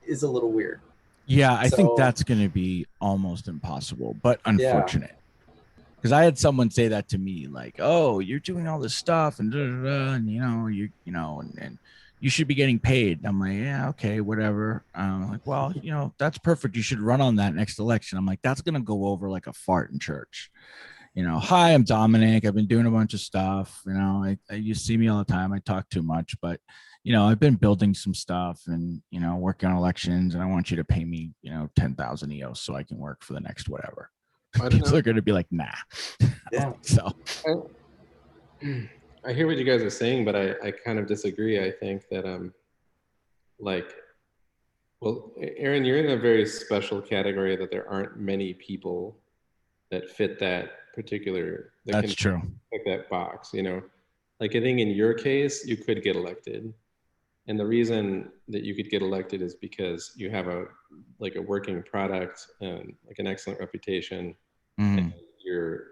is a little weird. Yeah, I think that's going to be almost impossible, but unfortunate. Because I had someone say that to me, like, "Oh, you're doing all this stuff, and and and you should be getting paid." I'm like, "Yeah, okay, whatever." Like, well, that's perfect. You should run on that next election. I'm like, that's going to go over like a fart in church. Hi, I'm Dominic. I've been doing a bunch of stuff. You see me all the time. I talk too much, but you know, I've been building some stuff and, you know, working on elections, and I want you to pay me, you know, 10,000 EOS so I can work for the next whatever. I don't People know. are going to be like, nah. Yeah. So I hear what you guys are saying, but I kind of disagree. I think that like, well, Aaron, you're in a very special category that there aren't many people that fit that particular that that's can true. check that box. You know, like I think in your case you could get elected, and the reason that you could get elected is because you have a working product and like an excellent reputation. Mhm. And you're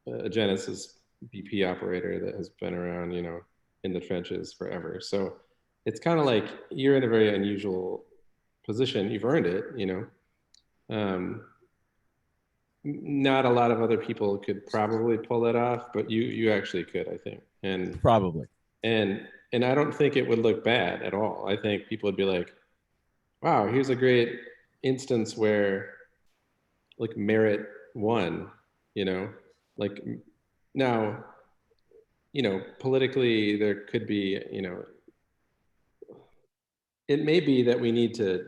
a Genesis BP operator that has been around, you know, in the trenches forever. So it's kind of like you're in a very unusual position. You've earned it, you know. Not a lot of other people could probably pull that off, but you actually could, I think. And Probably. and I don't think it would look bad at all. I think people would be like, wow, here's a great instance where like merit won, you know, like now, you know, politically there could be, you know, it may be that we need to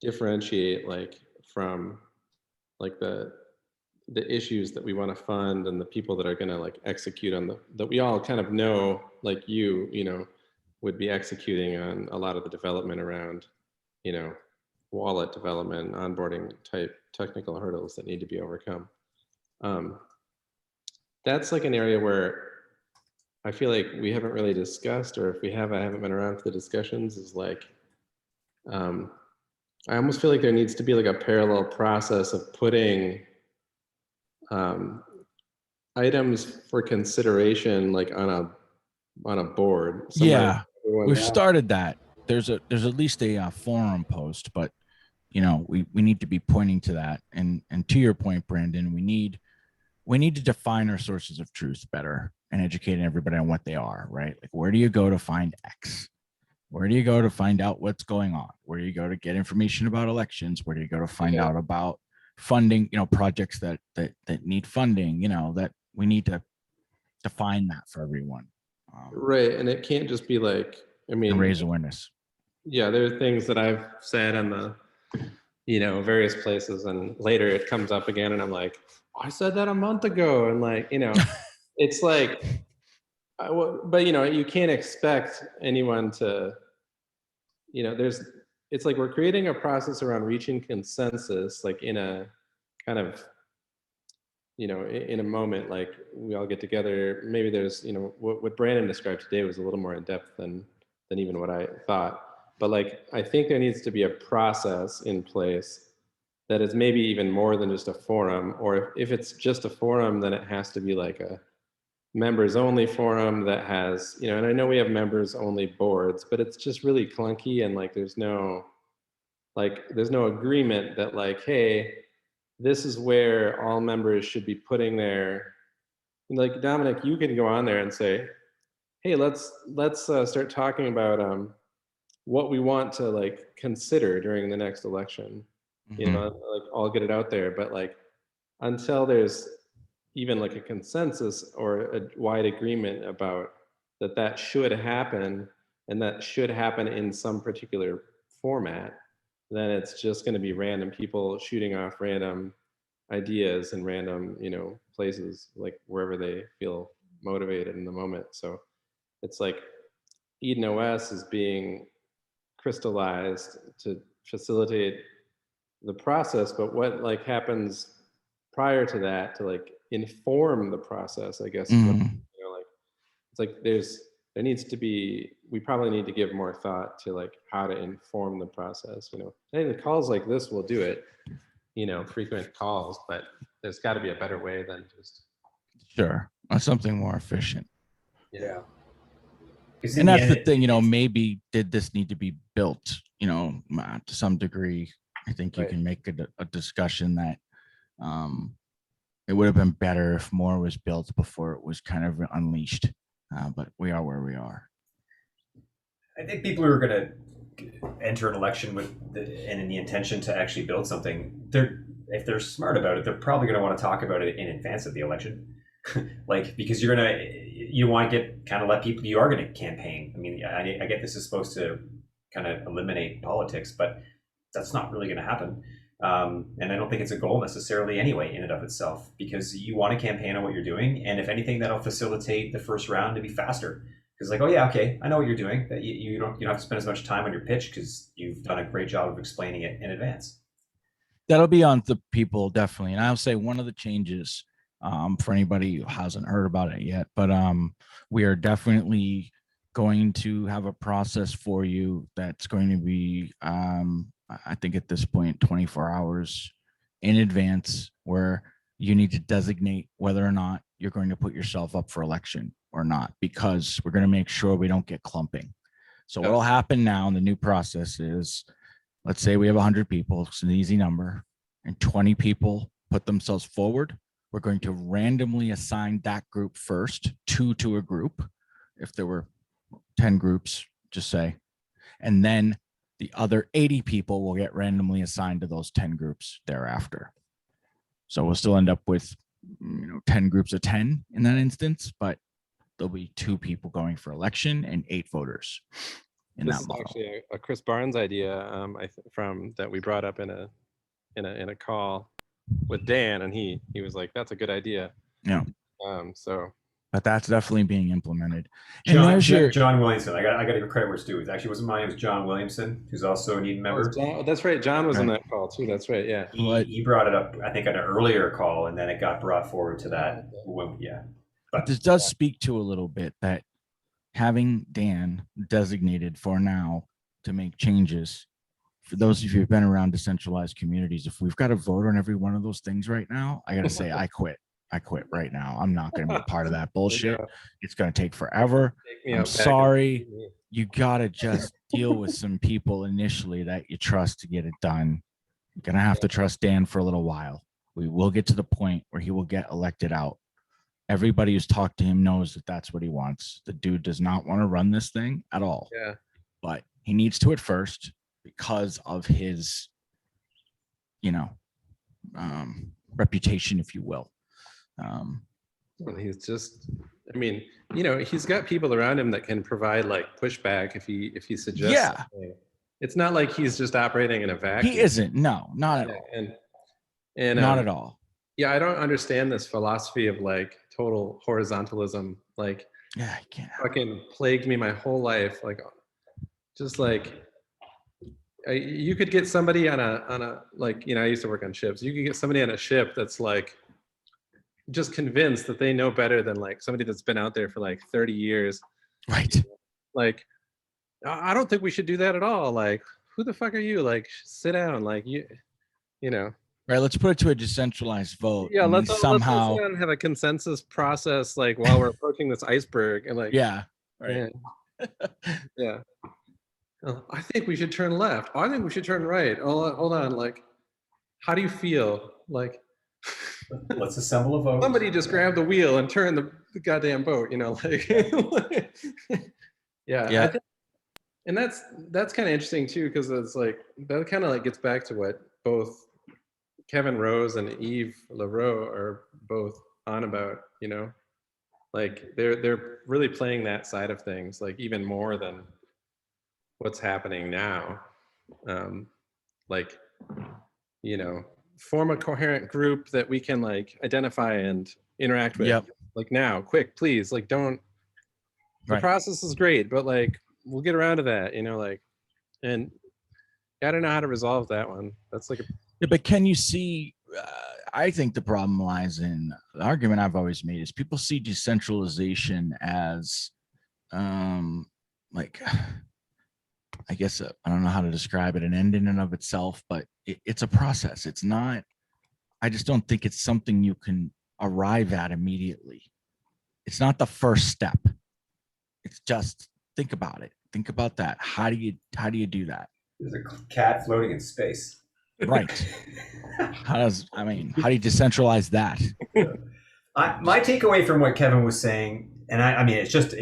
differentiate like from like the issues that we want to fund and the people that are going to like execute on the that we all kind of know, like you know, would be executing on a lot of the development around, you know, wallet development, onboarding type technical hurdles that need to be overcome. That's like an area where I feel like we haven't really discussed, or if we have, I haven't been around for the discussions, is like, I almost feel like there needs to be like a parallel process of putting items for consideration like on a board somewhere. Yeah, Everyone- we've started that. There's at least a forum post, but you know, we need to be pointing to that. And to your point, Brandon, we need to define our sources of truth better and educating everybody on what they are, right? Like, where do you go to find X? Where do you go to find out what's going on? Where do you go to get information about elections? Where do you go to find out about funding, you know, projects that need funding, you know, that we need to define that for everyone. Right. And it can't just be like, I mean, And raise awareness. yeah, there are things that I've said on the, you know, various places, and later it comes up again and I'm like, I said that a month ago. And like, you know, it's like, but you know, you can't expect anyone to, you know, it's like we're creating a process around reaching consensus, like in a kind of, you know, in a moment, like we all get together. Maybe there's, you know, what Brandon described today was a little more in depth than even what I thought. But like, I think there needs to be a process in place that is maybe even more than just a forum, or if it's just a forum, then it has to be like a members only forum that has, you know, and I know we have members only boards, but it's just really clunky, and like there's no agreement that like, hey, this is where all members should be putting their, like Dominic, you can go on there and say, hey, let's start talking about what we want to like consider during the next election. Mm-hmm. You know, like I'll get it out there, but like until there's even like a consensus or a wide agreement about that should happen, and that should happen in some particular format, then it's just going to be random people shooting off random ideas in random, you know, places, like wherever they feel motivated in the moment. So it's like Eden OS is being crystallized to facilitate the process, but what like happens prior to that to like inform the process, I guess, is what, you know, like it's like there needs to be, we probably need to give more thought to like how to inform the process, you know. I think the calls like this will do it, you know, frequent calls, but there's got to be a better way than just Sure, or something more efficient. Yeah. And that's the thing, you know, maybe did this need to be built, you know, to some degree. I think you can make a discussion that it would have been better if more was built before it was kind of unleashed, but we are where we are. I think people who are going to enter an election with and the intention to actually build something, if they're smart about it, they're probably going to want to talk about it in advance of the election. like, because you want to kind of let people, you are gonna campaign. I mean, I get this is supposed to kind of eliminate politics, but that's not really gonna happen. And I don't think it's a goal necessarily anyway in and of itself, because you want to campaign on what you're doing, and if anything, that'll facilitate the first round to be faster. Because like, oh yeah, okay, I know what you're doing. That you don't have to spend as much time on your pitch because you've done a great job of explaining it in advance. That'll be on the people, definitely. And I'll say one of the changes, for anybody who hasn't heard about it yet, but we are definitely going to have a process for you that's going to be, I think at this point, 24 hours in advance, where you need to designate whether or not you're going to put yourself up for election or not, because we're going to make sure we don't get clumping. So what'll happen now in the new process is, let's say we have 100 people, it's an easy number, and 20 people put themselves forward. We're going to randomly assign that group first, 2 to a group. If there were 10 groups, just say, and then the other 80 people will get randomly assigned to those 10 groups thereafter. So we'll still end up with 10 groups of 10 in that instance, but there'll be 2 people going for election and 8 voters in This that is model. actually a Chris Barnes idea from that we brought up in a call with Dan, and he was like, "That's a good idea." Yeah. So. But that's definitely being implemented. And there's your John Williamson. I got to give credit where it's due. It actually wasn't mine. It was John Williamson, who's also a Eden member. That's right. John was on that call too. That's right. Yeah. He brought it up, I think, at an earlier call, and then it got brought forward to that. Yeah. But this does speak to a little bit that having Dan designated for now to make changes, for those of you who've been around decentralized communities, if we've got to vote on every one of those things right now, I got to say, I quit right now. I'm not going to be a part of that bullshit. It's going to take forever. I'm sorry. You got to just deal with some people initially that you trust to get it done. You're going to have to trust Dan for a little while. We will get to the point where he will get elected out. Everybody who's talked to him knows that that's what he wants. The dude does not want to run this thing at all. Yeah. But he needs to at first because of his, reputation, if you will. Well, he's just, I mean, he's got people around him that can provide like pushback if he suggests. Yeah. Something. It's not like he's just operating in a vacuum. He isn't. No, not at all. And not at all. Yeah, I don't understand this philosophy of like total horizontalism. Like, yeah, I can't. Fucking plagued me my whole life. Like, just like, you could get somebody on a like, I used to work on ships. You could get somebody on a ship that's like just convinced that they know better than like somebody that's been out there for like 30 years. Right. Like, I don't think we should do that at all. Like, who the fuck are you? Like, sit down. Like, you know. Right. Let's put it to a decentralized vote. Yeah. Let's somehow sit down and have a consensus process. Like while we're approaching this iceberg and like. Yeah. Right. Yeah. Oh, I think we should turn left. Oh, I think we should turn right. Oh, hold on. Like, how do you feel? Like. Let's assemble a vote. Somebody just grab the wheel and turn the goddamn boat, like yeah. And that's kind of interesting too, because it's like that kind of like gets back to what both Kevin Rose and Yves Leroux are both on about, like they're really playing that side of things, like even more than what's happening now. Like, form a coherent group that we can like identify and interact with. Yep. Like now, quick, please. Like, don't. The process is great, but like we'll get around to that, like, and I don't know how to resolve that one. That's like but can you see? I think the problem lies in the argument I've always made is people see decentralization as, like, I guess I don't know how to describe it, an end in and of itself, but it's a process. It's not, I just don't think it's something you can arrive at immediately. It's not the first step. It's just, think about it. Think about that. How do you do that? There's a cat floating in space. Right. How do you decentralize that? My takeaway from what Kevin was saying, and I mean, it's just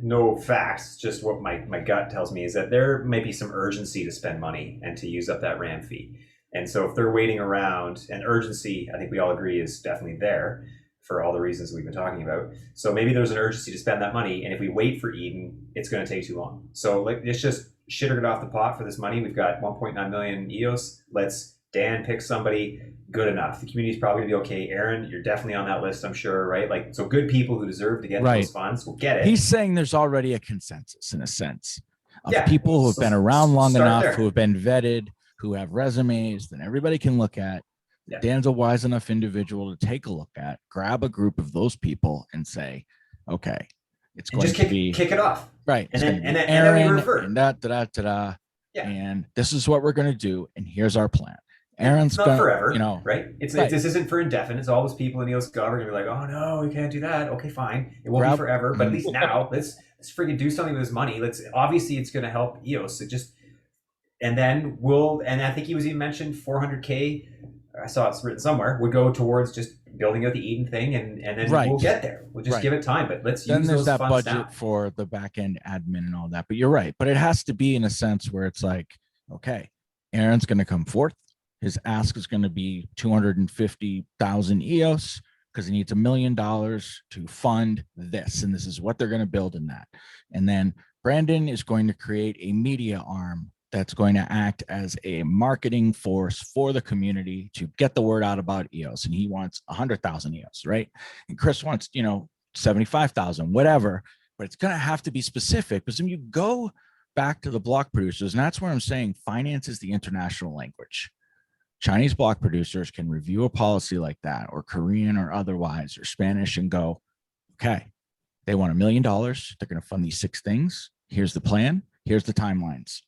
no facts, just what my gut tells me is that there may be some urgency to spend money and to use up that RAM fee. And so if they're waiting around, and urgency, I think we all agree, is definitely there for all the reasons we've been talking about. So maybe there's an urgency to spend that money, and if we wait for Eden, it's going to take too long. So like, let's just shit or get off the pot for this money. We've got 1.9 million EOS. Let's Dan pick somebody good enough. The community's probably gonna be okay. Aaron, you're definitely on that list, I'm sure, right? Like, so good people who deserve to get Right. those funds will get it. He's saying there's already a consensus in a sense of Yeah. people who have So been around long start enough, there. who have been vetted, who have resumes that everybody can look at. Yeah. Dan's a wise enough individual to take a look at, grab a group of those people and say, okay, it's And going just to be kick it off. right. and It's then- gonna be and then- and then we Aaron revert. and da. Yeah. And this is what we're going to do. And here's our plan. Aaron's It's not gonna, forever, you know, right? It's right. this isn't for indefinite. It's all those people in EOS Gov are gonna be like, oh no, we can't do that. Okay, fine. It won't Grab- be forever, but at Mhm. least now let's friggin' do something with this money. Let's obviously it's gonna help EOS. It just and then and I think he was even mentioned 400K. I saw it's written somewhere, would go towards just building out the Eden thing, and then Right. we'll get there. We'll just Right. give it time, but let's then use there's those that funds budget now. for the back end admin and all that. But you're right. But it has to be in a sense where it's like, okay, Aaron's going to come forth. His ask is going to be 250,000 EOS because he needs $1 million to fund this. And this is what they're going to build in that. And then Brandon is going to create a media arm that's going to act as a marketing force for the community to get the word out about EOS. And he wants 100,000 EOS, right? And Chris wants, 75,000, whatever. But it's going to have to be specific because when you go back to the block producers, and that's where I'm saying finance is the international language. Chinese block producers can review a policy like that, or Korean or otherwise, or Spanish, and go, okay, they want $1 million. They're going to fund these 6 things. Here's the plan. Here's the timelines.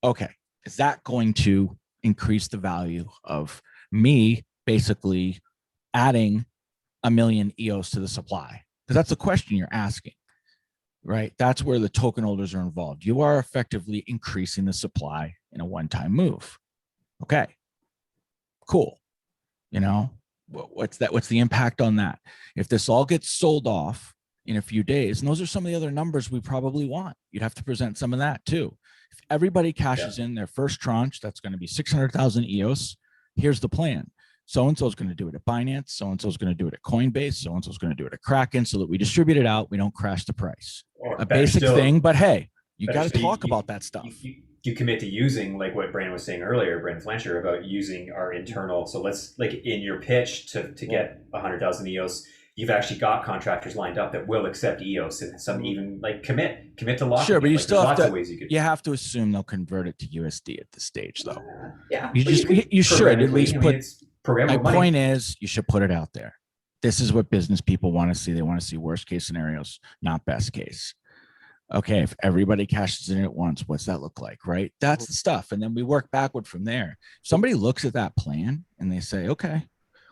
Okay, is that going to increase the value of me basically adding 1 million EOS to the supply? Because that's the question you're asking, right? That's where the token holders are involved. You are effectively increasing the supply in a one-time move. Okay, cool. What's the impact on that? If this all gets sold off in a few days, and those are some of the other numbers we probably want, you'd have to present some of that too. If everybody cashes in their first tranche, that's going to be 600,000 EOS. Here's the plan. So-and-so is going to do it at Binance. So-and-so is going to do it at Coinbase. So-and-so is going to do it at Kraken, so that we distribute it out. We don't crash the price. Or A better basic still, thing, but hey, you better got to still, talk about that stuff. You commit to using, like what Brandon was saying earlier, Brandon Flancher, about using our internal. So let's, like, in your pitch to get 100,000 EOS, you've actually got contractors lined up that will accept EOS, and some even like commit to locking. Sure, but it. you Like, still there's have lots to. of ways you could. You have to assume they'll convert it to USD at this stage, though. Yeah, You but just could you should at programmatically, least I mean, put. it's programmable My money. point is, you should put it out there. This is what business people want to see. They want to see worst case scenarios, not best case. Okay, if everybody cashes in at once, what's that look like, right? That's the stuff. And then we work backward from there. Somebody looks at that plan and they say, okay,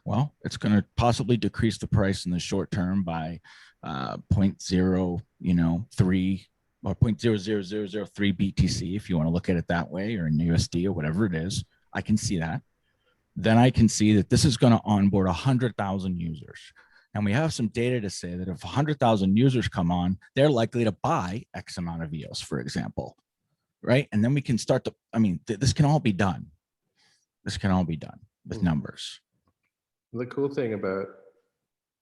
well, it's going to possibly decrease the price in the short term by 0.03 or 0.00003 BTC, if you want to look at it that way, or in USD or whatever it is. I can see that. Then I can see that this is going to onboard 100,000 users. And we have some data to say that if 100,000 users come on, they're likely to buy X amount of EOS, for example, right? And then we can start to, this can all be done. This can all be done with numbers. The cool thing about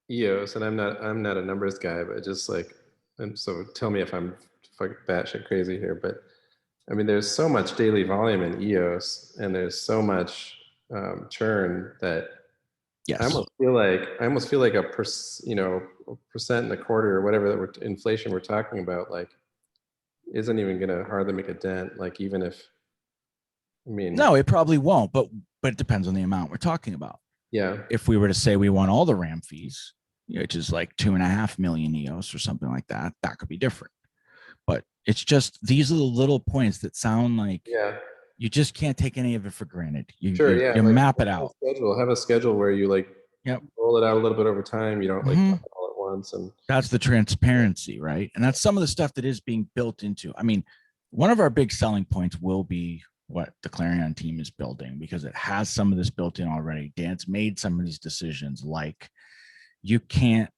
EOS, and I'm not a numbers guy, but just like, and so tell me if I'm fucking batshit crazy here, but I mean, there's so much daily volume in EOS, and there's so much churn that Yes. I almost feel like a percent and a quarter or whatever that inflation we're talking about, like, isn't even gonna hardly make a dent. Like, even if, No, it probably won't, but it depends on the amount we're talking about. Yeah. If we were to say we want all the RAM fees, which is like 2.5 million EOS or something like that, that could be different. But it's just, these are the little points that sound like you just can't take any of it for granted. You Like, map it out. Have a schedule where you roll it out a little bit over time. You don't Mhm. like all at once. And that's the transparency, right? And that's some of the stuff that is being built into. One of our big selling points will be what the Clarion team is building, because it has some of this built in already. Dan's made some of these decisions, like you can't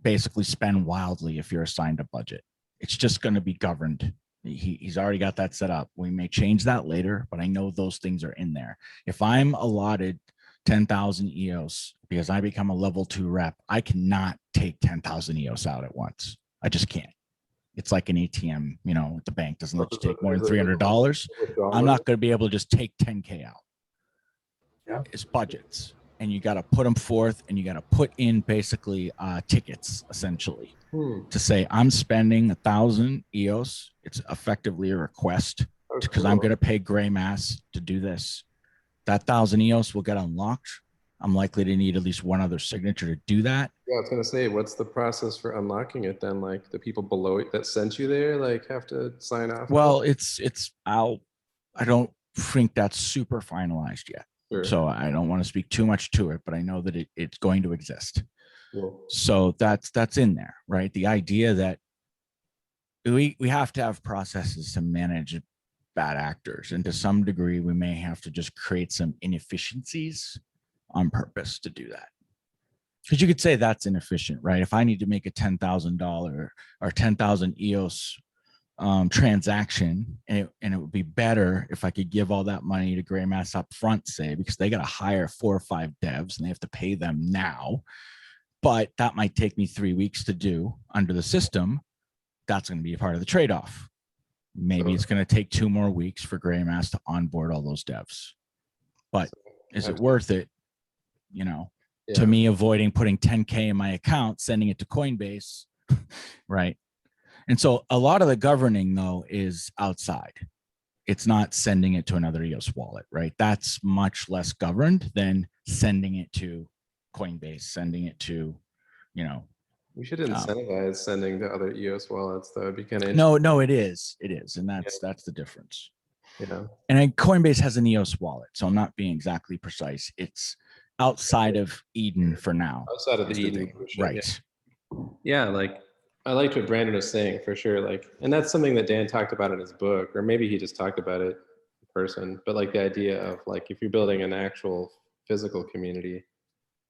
basically spend wildly if you're assigned a budget. It's just going to be governed. He's already got that set up. We may change that later, but I know those things are in there. If I'm allotted 10,000 EOS because I become a level 2 rep, I cannot take 10,000 EOS out at once. I just can't. It's like an ATM, you know, the bank doesn't let you take more than $300. I'm not going to be able to just take 10K out. Yeah. It's budgets, and you got to put them forth, and you got to put in basically tickets essentially to say I'm spending 1,000 EOS. It's effectively a request because I'm going to pay Gray Mass to do this. That 1,000 EOS will get unlocked. I'm likely to need at least one other signature to do that. Yeah, I was gonna say, what's the process for unlocking it then? Like the people below it that sent you there, like have to sign off? Well, I don't think that's super finalized yet. Sure. So I don't want to speak too much to it, but I know that it's going to exist. Cool. So that's in there, right? The idea that we have to have processes to manage bad actors, and to some degree we may have to just create some inefficiencies on purpose to do that. Because you could say that's inefficient, right? If I need to make a $10,000 or 10,000 EOS transaction, and it would be better if I could give all that money to Gray Mass up front, say, because they got to hire 4 or 5 devs and they have to pay them now. But that might take me 3 weeks to do under the system. That's going to be a part of the trade-off. Maybe it's going to take 2 more weeks for Gray Mass to onboard all those devs. But is it worth it? You know, to me, avoiding putting 10K in my account, sending it to Coinbase, right? And so a lot of the governing, though, is outside. It's not sending it to another EOS wallet, right? That's much less governed than sending it to Coinbase, sending it to, you know. We should incentivize sending to other EOS wallets, though. It'd be kind of No, it is, and that's the difference. Yeah. And then Coinbase has an EOS wallet, so I'm not being exactly precise. It's outside of Eden for now. Outside of the is Eden, thing. for sure, Right. Yeah, like I liked what Brandon was saying for sure. Like, and that's something that Dan talked about in his book, or maybe he just talked about it in person. But like the idea of like if you're building an actual physical community,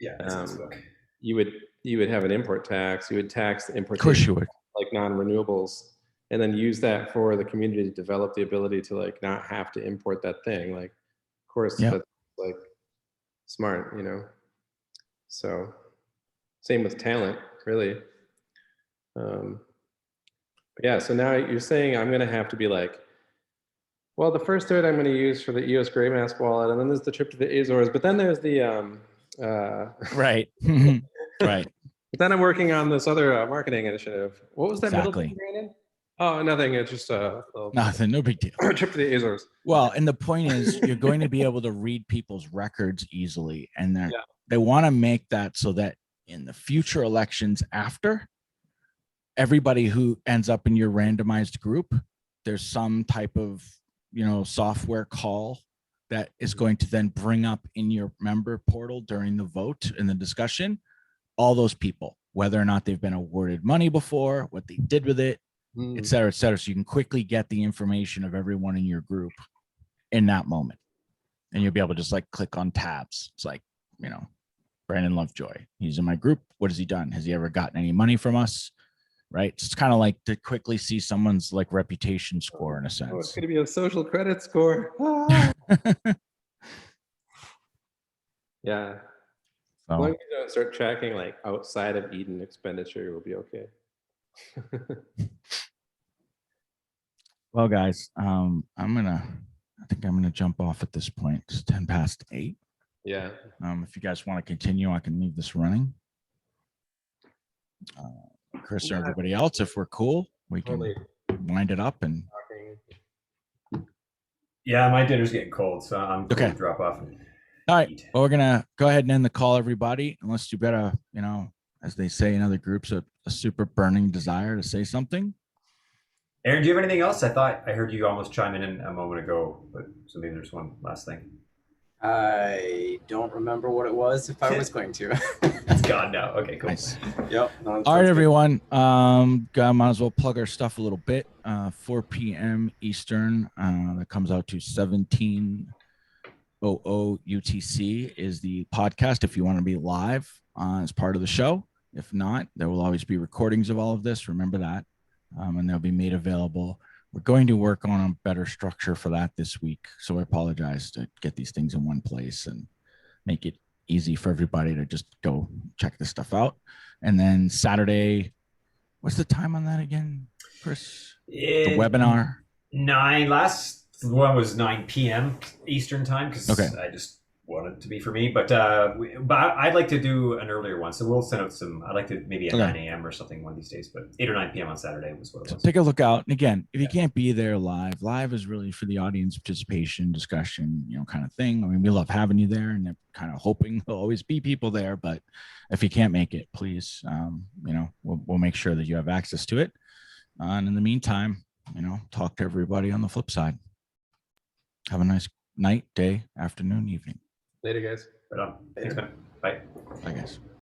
Yeah, that's in his book. you would have an import tax. You would tax the Of course importation you would. like non-renewables, and then use that for the community to develop the ability to like not have to import that thing. Like, of course, Yep. that's like smart, you know. So same with talent, really. Yeah, so now you're saying I'm going to have to be like, well, the first thread I'm going to use for the EOS Gray Mass wallet, and then there's the trip to the Azores, but then there's the Right. Right. But then I'm working on this other marketing initiative. What was that middle Exactly. thing, Brandon? Oh, nothing. It's just a Nothing, no big deal. trip to the Azores. Well, and the point is you're going to be able to read people's records easily, and Yeah. they want to make that so that in the future elections after, everybody who ends up in your randomized group, there's some type of, you know, software call that is going to then bring up in your member portal during the vote and the discussion, all those people, whether or not they've been awarded money before, what they did with it, et cetera, et cetera. So you can quickly get the information of everyone in your group in that moment. And you'll be able to just like click on tabs. It's like, you know, Brandon Lovejoy, he's in my group. What has he done? Has he ever gotten any money from us? Right. So it's kind of like to quickly see someone's like reputation score in a Oh, it's sense. going to be a social credit score. Ah. Yeah. As long So, as you don't start tracking like outside of Eden expenditure, will be okay. well, guys, I think I'm gonna jump off at this point. It's 8:10. Yeah. If you guys want to continue, I can leave this running. Chris or everybody else, if we're cool, we can Totally. wind it up and Yeah, my dinner's getting cold, so I'm Okay. going to drop off. And all right. eat. Well, we're gonna go ahead and end the call, everybody. Unless you've got a, you know, as they say in other groups, a super burning desire to say something. Aaron, do you have anything else? I thought I heard you almost chime in a moment ago, but so maybe there's one last thing. I don't remember what it was if I was going to. It's gone now. Okay, cool. Nice. Yep. no, All right, sounds good. everyone. Might as well plug our stuff a little bit. 4 p.m. Eastern. That comes out to 17:00 UTC is the podcast. If you want to be live as part of the show, if not, there will always be recordings of all of this. Remember that, and they'll be made available. We're going to work on a better structure for that this week, so I apologize to get these things in one place and make it easy for everybody to just go check this stuff out. And then Saturday, what's the time on that again, Chris? The webinar? 9. Last one was 9 p.m. Eastern time because Okay. I just wanted it to be for me. But I'd like to do an earlier one, so we'll send out some. I'd like to maybe at Okay. 9 a.m. or something one of these days, but 8 or 9 p.m. on Saturday was what it So was. take a look out. And again, if you Yeah. can't be there live is really for the audience participation, discussion, kind of thing. I mean, we love having you there and kind of hoping there'll always be people there. But if you can't make it, please, we'll make sure that you have access to it. And in the meantime, talk to everybody on the flip side. Have a nice night, day, afternoon, evening. Later, guys. Right on. Thanks, man. Bye. Bye, guys.